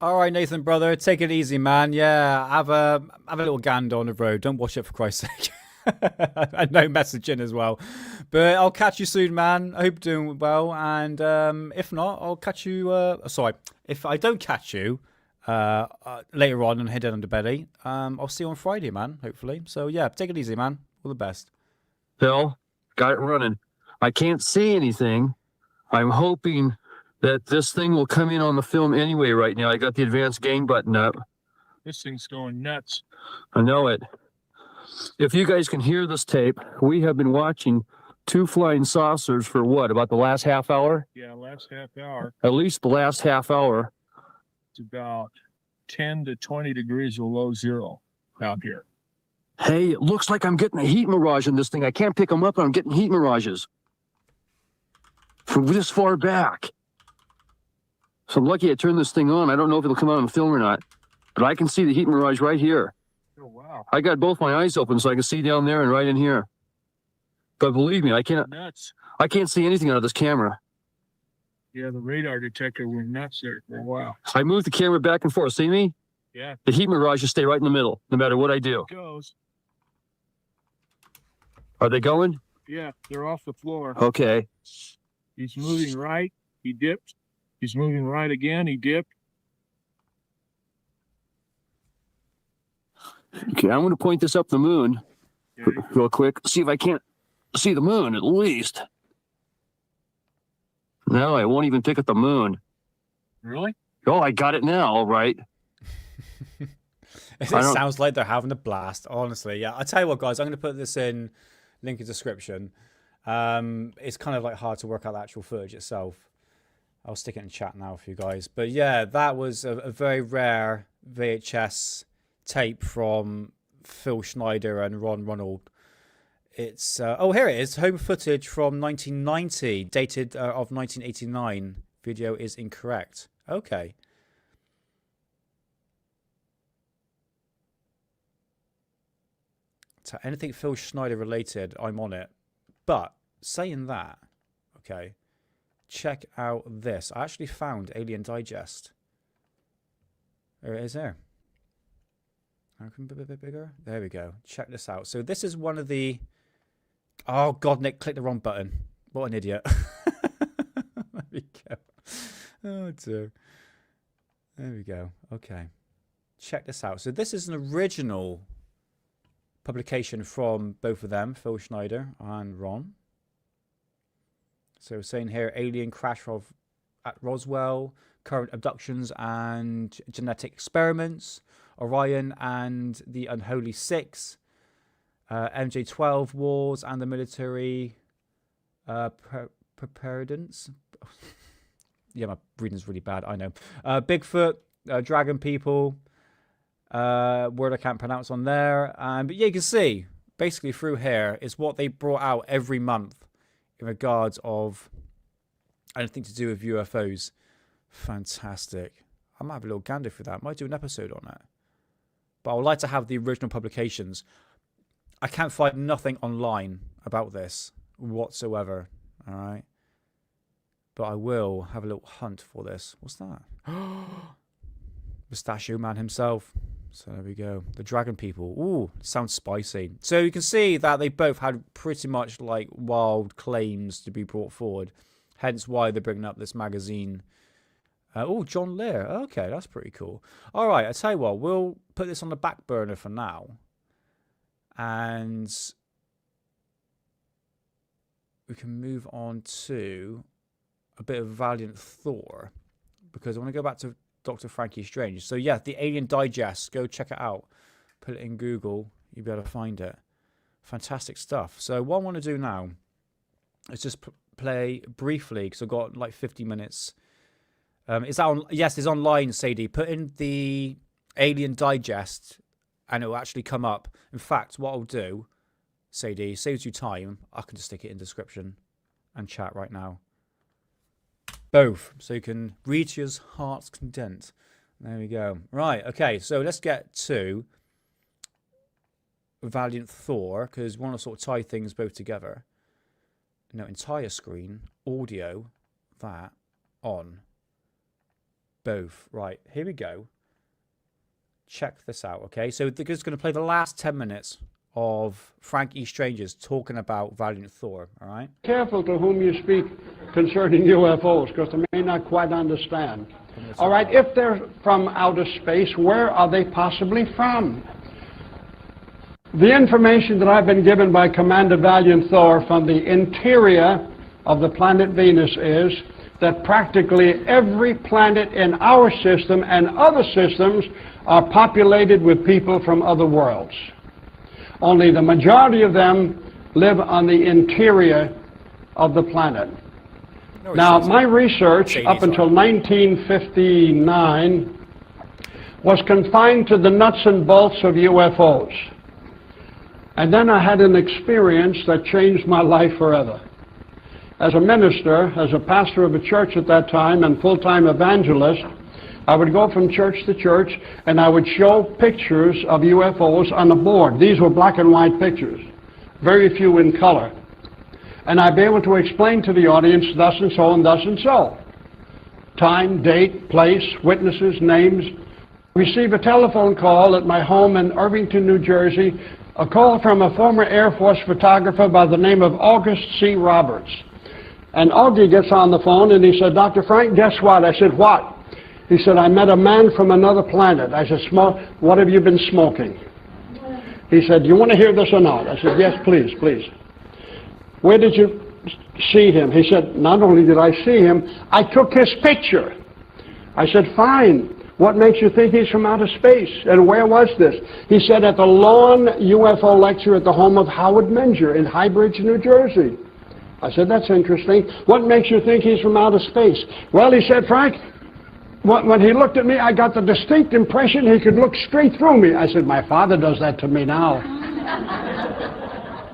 All right, Nathan, brother, take it easy, man. Yeah, have a little gander on the road. Don't watch it for Christ's sake. And no messaging as well. But I'll catch you soon, man. I hope you're doing well. And if not, I'll catch you. Sorry, if I don't catch you later on and head down to Belly, I'll see you on Friday, man. Hopefully. So yeah, take it easy, man. All the best. Phil, got it running. I can't see anything. I'm hoping that this thing will come in on the film anyway right now. I got the advanced gain button up. This thing's going nuts. I know it. If you guys can hear this tape, we have been watching 2 flying saucers for what, about the last half hour? Yeah, last half hour. At least the last half hour. It's about 10 to 20 degrees below zero out here. Hey, it looks like I'm getting a heat mirage in this thing. I can't pick them up, but I'm getting heat mirages from this far back. So I'm lucky I turned this thing on. I don't know if it'll come out on the film or not, but I can see the heat mirage right here. Oh, wow. I got both my eyes open so I can see down there and right in here. But believe me, I can't see anything out of this camera. Yeah, the radar detector went nuts there for a while. I move the camera back and forth. See me? Yeah, The heat mirages stay right in the middle, no matter what I do. it goes. Are they going? Yeah, they're off the floor. Okay. He's moving right. He dipped. He's moving right again. He dipped. Okay, I'm going to point this up the moon Okay. real quick. See if I can't see the moon at least. No, I won't even pick at the moon. Really? Oh, I got it now. All right. It I don't- sounds like they're having a blast, honestly. Yeah, I'll tell you what, guys, I'm going to put this in link in description. It's kind of like hard to work out the actual footage itself. I'll stick it in chat now for you guys. But yeah, that was a very rare VHS tape from Phil Schneider and Ron Ronald. It's oh, here it is. Home footage from 1990, dated of 1989. Video is incorrect. Okay. So anything Phil Schneider related, I'm on it. But saying that, okay, check out this. I actually found Alien Digest. There it is there. I can be a bit bigger. There we go. Check this out. So this is one of the... Oh, God, Nick, click the wrong button. What an idiot. There we go. Oh, dear. There we go. Okay. Check this out. So this is an original publication from both of them, Phil Schneider and Ron. So saying here, alien crash at Roswell, current abductions and genetic experiments, Orion and the Unholy Six, MJ-12 wars and the military Preparedance. Yeah, my reading's really bad, I know. Bigfoot, dragon people, word I can't pronounce on there. But yeah, you can see, basically through here is what they brought out every month in regards of anything to do with UFOs. Fantastic. I might have a little gander through that. I might do an episode on that. But I would like to have the original publications. I can't find nothing online about this whatsoever. All right. But I will have a little hunt for this. What's that? Mustachio Man himself. So there we go. The dragon people. Ooh, sounds spicy. So you can see that they both had pretty much like wild claims to be brought forward. Hence why they're bringing up this magazine. Oh, John Lear. Okay, that's pretty cool. All right, I tell you what. We'll put this on the back burner for now. And we can move on to a bit of Valiant Thor, because I want to go back to Dr. Frankie Strange. So yeah, the Alien Digest, go check it out. Put it in Google, you'll be able to find it. Fantastic stuff. So what I want to do now is just play briefly, because I've got like 50 minutes. Is that on? Yes, it's online, Sadie. Put in the Alien Digest and it will actually come up. In fact, what I'll do, Sadie, saves you time. I can just stick it in description and chat right now. Both, so you can read to your heart's content. There we go. Right, okay, so let's get to Valiant Thor, because we want to sort of tie things both together. No, entire screen, audio, that, on. Both. Right, here we go. Check this out, okay? So this is going to play the last 10 minutes of Frank E. Strange's talking about Valiant Thor, all right? Careful to whom you speak concerning UFOs, because they may not quite understand. All right, if they're from outer space, where are they possibly from? The information that I've been given by Commander Valiant Thor from the interior of the planet Venus is that practically every planet in our system and other systems are populated with people from other worlds. Only the majority of them live on the interior of the planet. Now, my research up until 1959 was confined to the nuts and bolts of UFOs. And then I had an experience that changed my life forever. As a minister, as a pastor of a church at that time and full-time evangelist, I would go from church to church and I would show pictures of UFOs on the board. These were black and white pictures, very few in color. And I'd be able to explain to the audience thus and so and thus and so. Time, date, place, witnesses, names. Receive a telephone call at my home in Irvington, New Jersey, a call from a former Air Force photographer by the name of August C. Roberts. And Augie gets on the phone and he said, Dr. Frank, guess what? I said, what? He said, I met a man from another planet. I said, what have you been smoking? He said, you want to hear this or not? I said, yes, please, please. Where did you see him? He said, not only did I see him, I took his picture. I said, fine. What makes you think he's from outer space? And where was this? He said, at the lawn UFO lecture at the home of Howard Menger in Highbridge, New Jersey. I said, that's interesting. What makes you think he's from outer space? Well, he said, Frank, when he looked at me, I got the distinct impression he could look straight through me. I said, my father does that to me now.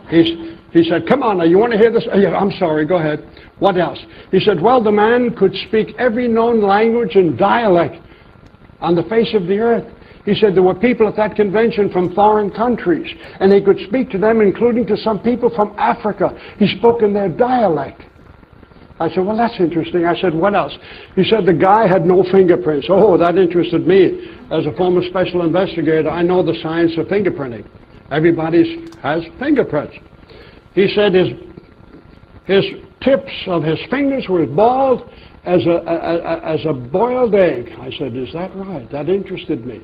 He said, come on, now, you want to hear this? Yeah, I'm sorry, go ahead. What else? He said, well, the man could speak every known language and dialect on the face of the earth. He said there were people at that convention from foreign countries, and he could speak to them, including to some people from Africa. He spoke in their dialect. I said, well, that's interesting. I said, what else? He said the guy had no fingerprints. Oh, that interested me. As a former special investigator, I know the science of fingerprinting. Everybody has fingerprints. He said his tips of his fingers were as bald as a boiled egg. I said, is that right? That interested me.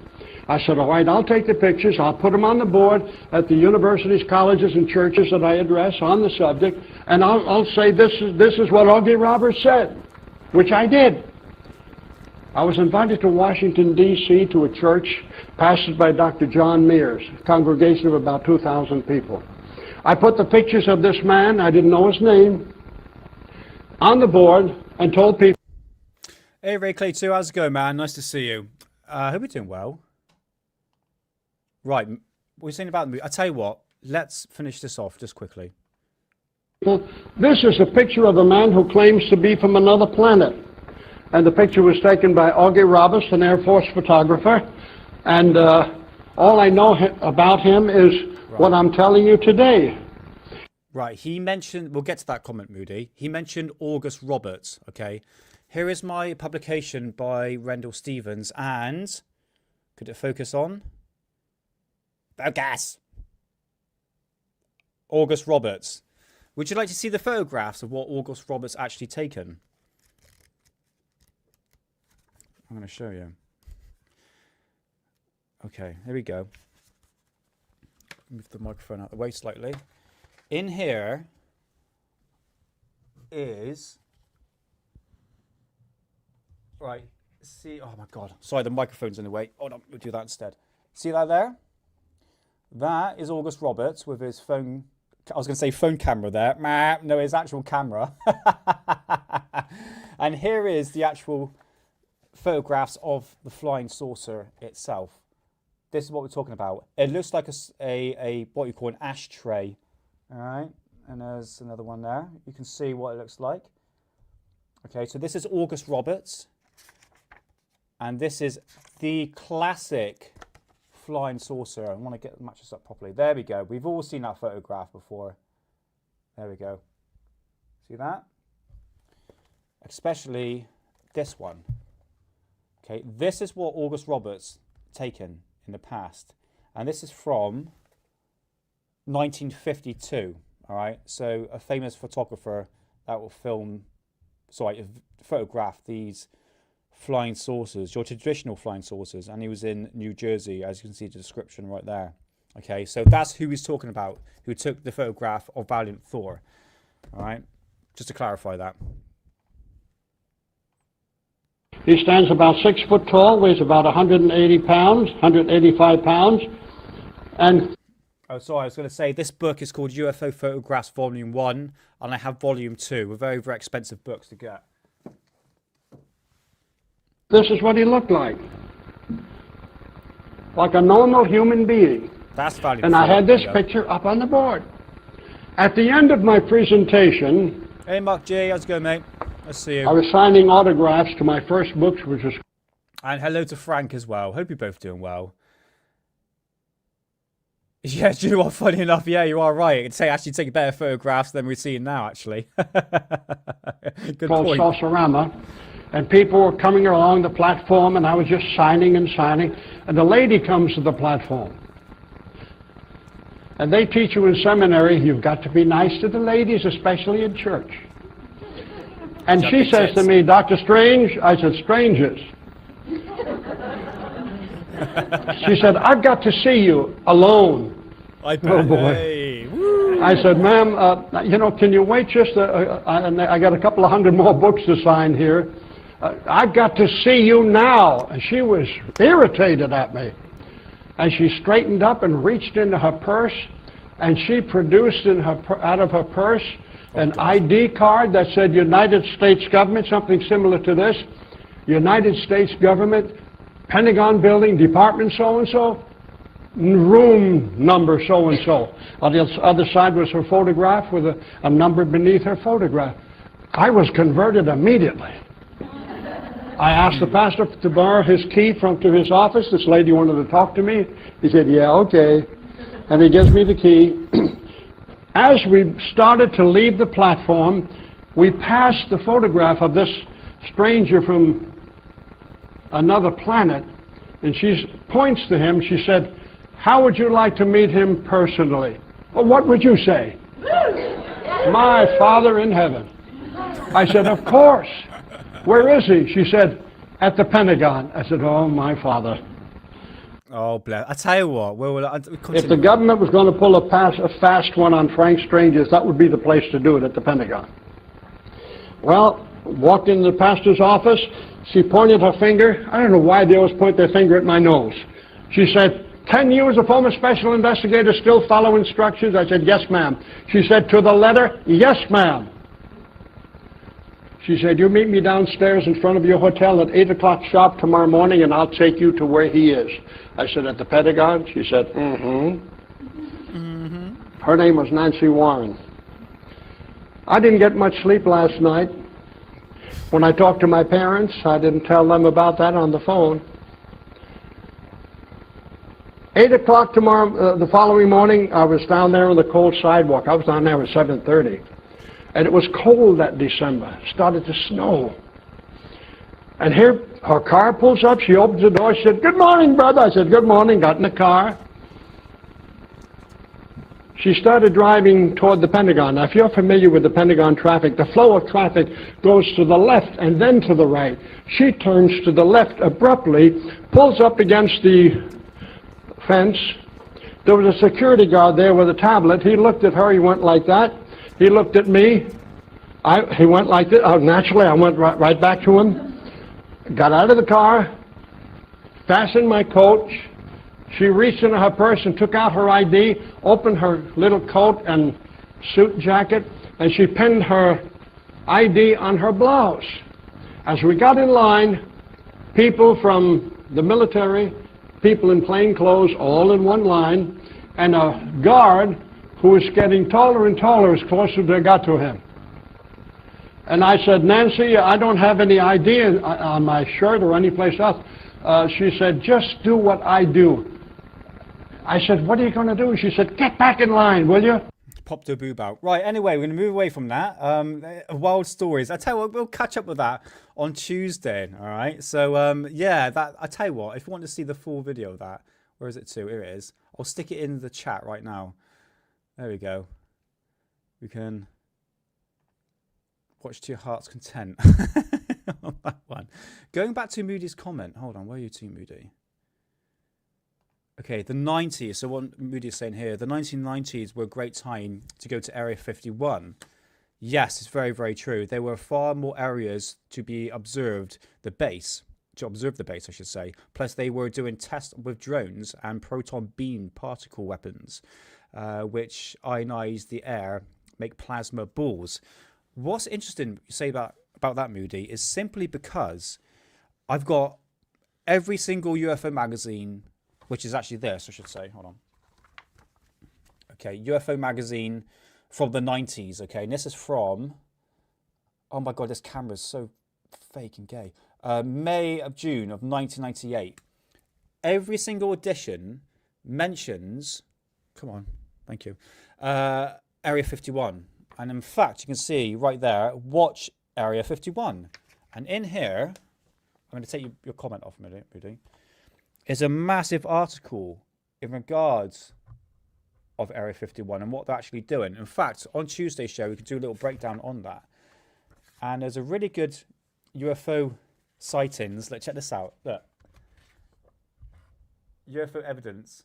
I said, all right, I'll take the pictures. I'll put them on the board at the universities, colleges, and churches that I address on the subject, and I'll say this is what Augie Roberts said, which I did. I was invited to Washington, D.C. to a church pastored by Dr. John Mears, a congregation of about 2,000 people. I put the pictures of this man, I didn't know his name, on the board and told people. Hey, Ray Clay 2, how's it going, man? Nice to see you. I hope you're doing well. Right, what are you saying about the movie? I tell you what, let's finish this off just quickly. This is a picture of a man who claims to be from another planet. And the picture was taken by Augie Roberts, an Air Force photographer. And all I know about him is what I'm telling you today. Right, he mentioned, we'll get to that comment, Moody. He mentioned August Roberts, okay? Here is my publication by Rendell Stevens, and could it focus on? Focus! August Roberts. Would you like to see the photographs of what August Roberts actually taken? I'm going to show you. Okay, here we go. Move the microphone out of the way slightly. In here is... Right, see... Oh my God. Sorry, the microphone's in the way. Hold on, we'll do that instead. See that there? That is August Roberts with his phone... I was going to say phone camera there. No, his actual camera. And here is the actual photographs of the flying saucer itself. This is what we're talking about. It looks like a what you call an ashtray. All right, and there's another one there. You can see what it looks like. Okay, so this is August Roberts. And this is the classic flying saucer. I want to match this up properly. There we go. We've all seen that photograph before. There we go. See that? Especially this one. Okay, this is what August Roberts taken in the past. And this is from 1952. All right, so a famous photographer that will photograph these flying saucers, your traditional flying saucers, and he was in New Jersey, as you can see the description right there. Okay, so that's who he's talking about, who took the photograph of Valiant Thor. All right, just to clarify that. He stands about 6 foot tall, weighs about 180 pounds, 185 pounds, and... Oh, sorry, I was going to say, this book is called UFO Photographs Volume 1, and I have Volume 2, a very, very expensive books to get. This is what he looked like a normal human being. That's valuable. And I had this picture up on the board. At the end of my presentation... Hey, Mark J, how's it going, mate? Nice to see you. I was signing autographs to my first books, which was... And hello to Frank as well. Hope you're both doing well. Yeah, do you know what? Funny enough, yeah, you are right. It's actually taking better photographs than we're seeing now, actually. Good called point. Saucerama. And people were coming along the platform, and I was just signing and signing. And the lady comes to the platform. And they teach you in seminary, you've got to be nice to the ladies, especially in church. And she says to me, Dr. Strange, I said, Strangers. She said, I've got to see you alone. I bet. Oh, boy. Hey. I said, ma'am, can you wait just I got a couple of hundred more books to sign here. I've got to see you now. And she was irritated at me. And she straightened up and reached into her purse, and she produced out of her purse an ID card that said United States Government, something similar to this. United States Government, Pentagon Building, Department so-and-so, room number so-and-so. On the other side was her photograph with a number beneath her photograph. I was converted immediately. I asked the pastor to borrow his key to his office. This lady wanted to talk to me. He said, yeah, okay. And he gives me the key. As we started to leave the platform, we passed the photograph of this stranger from another planet, and she points to him. She said, how would you like to meet him personally? Well, what would you say? My Father in heaven. I said, of course. Where is he? She said, at the Pentagon. I said, oh, my Father. Oh, bless. I tell you what. If the government was going to pull a fast one on Frank Strangers, that would be the place to do it, at the Pentagon. Well, walked into the pastor's office. She pointed her finger. I don't know why they always point their finger at my nose. She said, can you, as a former special investigator, still follow instructions? I said, yes, ma'am. She said, to the letter, yes, ma'am. She said, you meet me downstairs in front of your hotel at 8 o'clock sharp tomorrow morning, and I'll take you to where he is. I said, at the Pentagon? She said, mm-hmm. Her name was Nancy Warren. I didn't get much sleep last night. When I talked to my parents, I didn't tell them about that on the phone. 8 o'clock tomorrow, the following morning, I was down there on the cold sidewalk. I was down there at 7:30. And it was cold that December. It started to snow. And here, her car pulls up. She opens the door. She said, good morning, brother. I said, good morning. Got in the car. She started driving toward the Pentagon. Now, if you're familiar with the Pentagon traffic, the flow of traffic goes to the left and then to the right. She turns to the left abruptly, pulls up against the fence. There was a security guard there with a tablet. He looked at her. He went like that. He looked at me. He went like this. Naturally, I went right back to him. Got out of the car, fastened my coat. She reached into her purse and took out her ID, opened her little coat and suit jacket, and she pinned her ID on her blouse. As we got in line, people from the military, people in plain clothes, all in one line, and a guard who was getting taller and taller as closer as they got to him. And I said, Nancy, I don't have any ID on my shirt or anyplace else. She said, just do what I do. I said, what are you going to do? She said, get back in line, will you? Popped a boob out. Right, anyway, we're going to move away from that. Wild stories. I tell you what, we'll catch up with that on Tuesday, all right? So, yeah, I tell you what, if you want to see the full video of that, where is it to? Here it is. I'll stick it in the chat right now. There we go. We can watch to your heart's content on that one. Going back to Moody's comment. Hold on, where are you to, Moody? Okay, the 90s. So what Moody is saying here, the 1990s were a great time to go to Area 51. Yes, it's very, very true. There were far more areas to be observed, to observe the base, I should say. Plus, they were doing tests with drones and proton beam particle weapons, which ionize the air, make plasma balls. What's interesting you say about that, Moody, is simply because I've got every single UFO magazine, which is actually this, I should say. Hold on. Okay, UFO magazine from the 90s. Okay, and this is from, oh my God, this camera is so fake and gay. June of 1998. Every single edition mentions, come on, thank you, Area 51. And in fact, you can see right there, watch Area 51. And in here, I'm going to take your comment off, Moody. Is a massive article in regards of Area 51 and what they're actually doing. In fact, on Tuesday's show, we could do a little breakdown on that. And there's a really good UFO sightings. Let's check this out. Look. UFO evidence.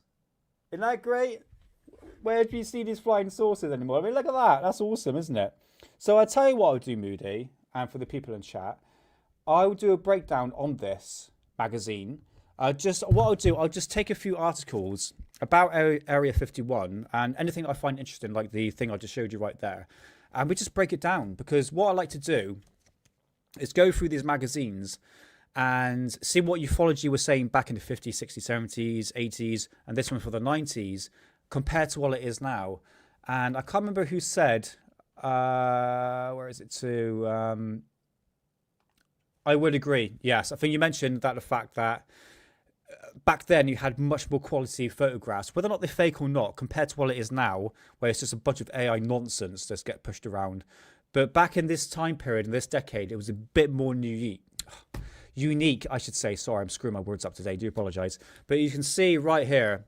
Isn't that great? Where do you see these flying saucers anymore? I mean, look at that. That's awesome, isn't it? So I'll tell you what I'll do, Moody, and for the people in chat, I'll do a breakdown on this magazine. What I'll do, I'll just take a few articles about Area 51 and anything I find interesting, like the thing I just showed you right there. And we just break it down, because what I like to do is go through these magazines and see what ufology was saying back in the 50s, 60s, 70s, 80s, and this one for the 90s, compared to what it is now. And I can't remember who said, where is it to? I would agree, yes. I think you mentioned that the fact that back then you had much more quality photographs, whether or not they're fake or not, compared to what it is now, where it's just a bunch of AI nonsense that's get pushed around. But back in this time period, in this decade, it was a bit more unique, I should say. Sorry, I'm screwing my words up today. Do apologize. But you can see right here,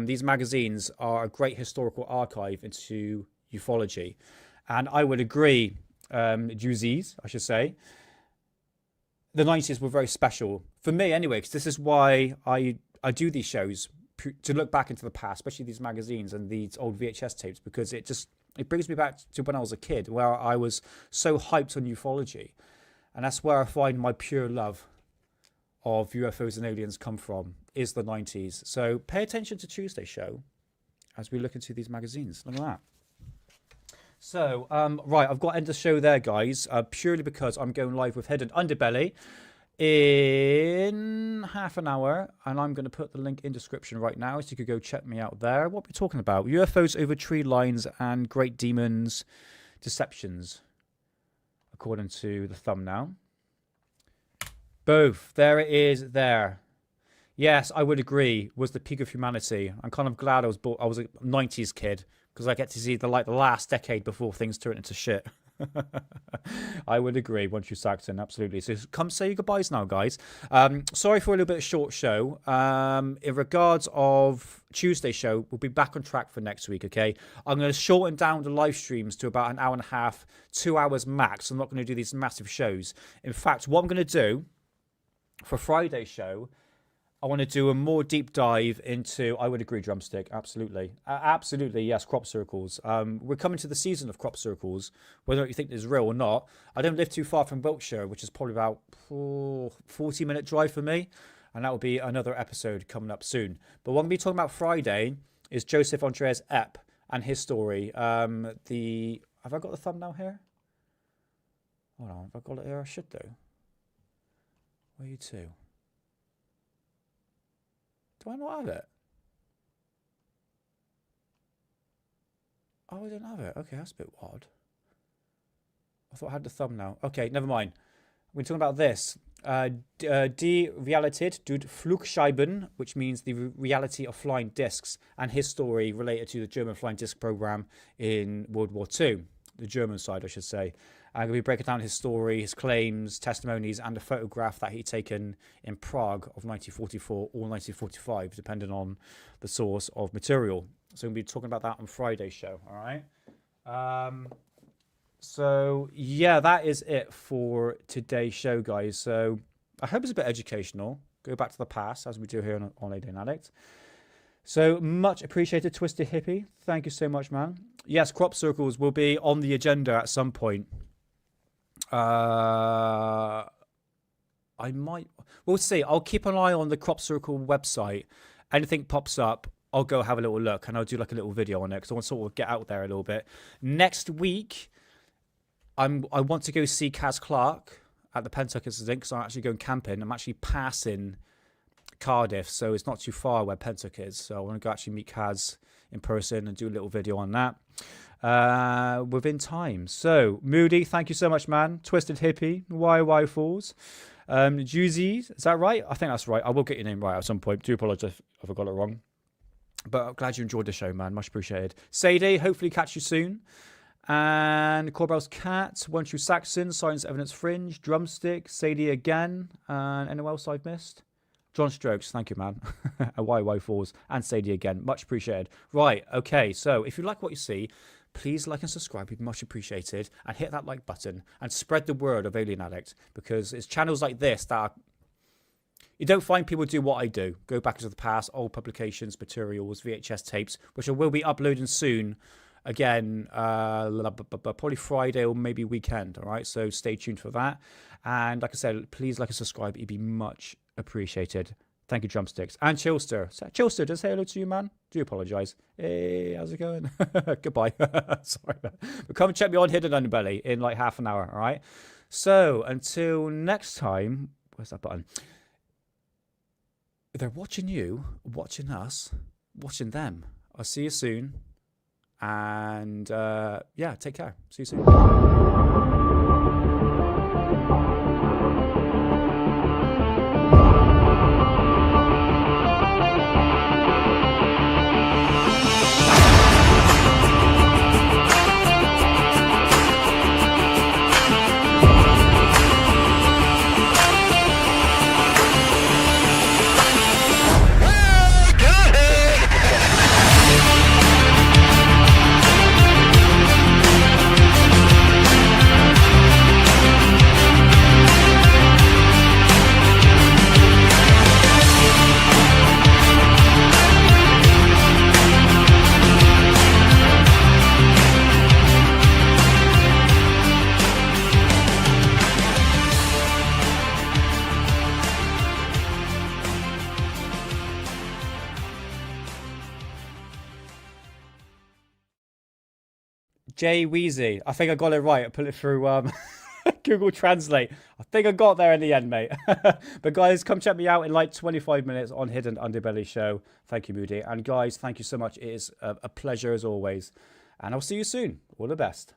these magazines are a great historical archive into ufology. And I would agree, Juzies, I should say, the 90s were very special for me anyway, because this is why I do these shows, to look back into the past, especially these magazines and these old VHS tapes, because it brings me back to when I was a kid, where I was so hyped on ufology. And that's where I find my pure love of UFOs and aliens come from, is the 90s. So pay attention to Tuesday's show as we look into these magazines. Look at that. So, right, I've got to end the show there, guys, purely because I'm going live with Hidden Underbelly in half an hour, and I'm going to put the link in description right now, so you could go check me out there. What are we talking about? UFOs over tree lines and great demons deceptions, according to the thumbnail. Both. There it is there. Yes, I would agree, was the peak of humanity. I'm kind of glad I was a 90s kid, because I get to see the last decade before things turn into shit. I would agree, once you Saxon, absolutely. So come say your goodbyes now, guys. Sorry for a little bit of short show. In regards of Tuesday's show, we'll be back on track for next week, okay? I'm going to shorten down the live streams to about an hour and a half, 2 hours max. I'm not going to do these massive shows. In fact, what I'm going to do for Friday's show, I want to do a more deep dive into, I would agree, drumstick, absolutely. Absolutely, yes, crop circles. We're coming to the season of crop circles, whether you think it's real or not. I don't live too far from Wiltshire, which is probably about 40-minute drive for me, and that will be another episode coming up soon. But what I'm going to be talking about Friday is Joseph Andreas Epp and his story. Have I got the thumbnail here? Hold on, have I got it here? I should do. Where are you two? Do I not have it? Oh, I don't have it. Okay, that's a bit odd. I thought I had the thumbnail. Okay, never mind. We're talking about this. Die Realität durch Flugscheiben, which means the reality of flying discs, and his story related to the German flying disc program in World War II. The German side, I should say. I'm going to be breaking down his story, his claims, testimonies, and a photograph that he'd taken in Prague of 1944 or 1945, depending on the source of material. So we'll be talking about that on Friday's show, all right? So, yeah, that is it for today's show, guys. So I hope it's a bit educational. Go back to the past, as we do here on Alien Addict. So much appreciated, Twisted Hippie. Thank you so much, man. Yes, crop circles will be on the agenda at some point. I might, we'll see. I'll keep an eye on the crop circle website. Anything pops up, I'll go have a little look, and I'll do like a little video on it, because I want to sort of get out there a little bit. Next week, I want to go see Kaz Clark at the Pentucket incident, because I'm actually going camping. I'm actually passing Cardiff, so it's not too far where Pentucket is. So I want to go actually meet Kaz in person and do a little video on that within time. So Moody, thank you so much, man. Twisted Hippie, YY Falls, Juicy, is that right? I think that's right. I will get your name right at some point. Do apologize if I got it wrong, but I'm glad you enjoyed the show, man. Much appreciated. Sadie, hopefully catch you soon. And Corbell's Cat, One True Saxon, Science Evidence Fringe, Drumstick, Sadie again, and anyone else I've missed? John Strokes, thank you, man. YY Falls, and Sadie again, much appreciated. Right, okay, so if you like what you see, please like and subscribe, it'd be much appreciated, and hit that like button, and spread the word of Alien Addict, because it's channels like this that you don't find people do what I do. Go back into the past, old publications, materials, VHS tapes, which I will be uploading soon. Again, probably Friday or maybe weekend, all right? So stay tuned for that. And like I said, please like and subscribe. It'd be much appreciated. Thank you, Drumsticks. And Chillster. Chillster, just say hello to you, man. Do apologise. Hey, how's it going? Goodbye. Sorry. But come check me on Hidden Underbelly in like half an hour, all right? So until next time, where's that button? They're watching you, watching us, watching them. I'll see you soon. And yeah, take care. See you soon. Jay Weezy. I think I got it right. I put it through Google Translate. I think I got there in the end, mate. But guys, come check me out in like 25 minutes on Hidden Underbelly Show. Thank you, Moody. And guys, thank you so much. It is a pleasure as always. And I'll see you soon. All the best.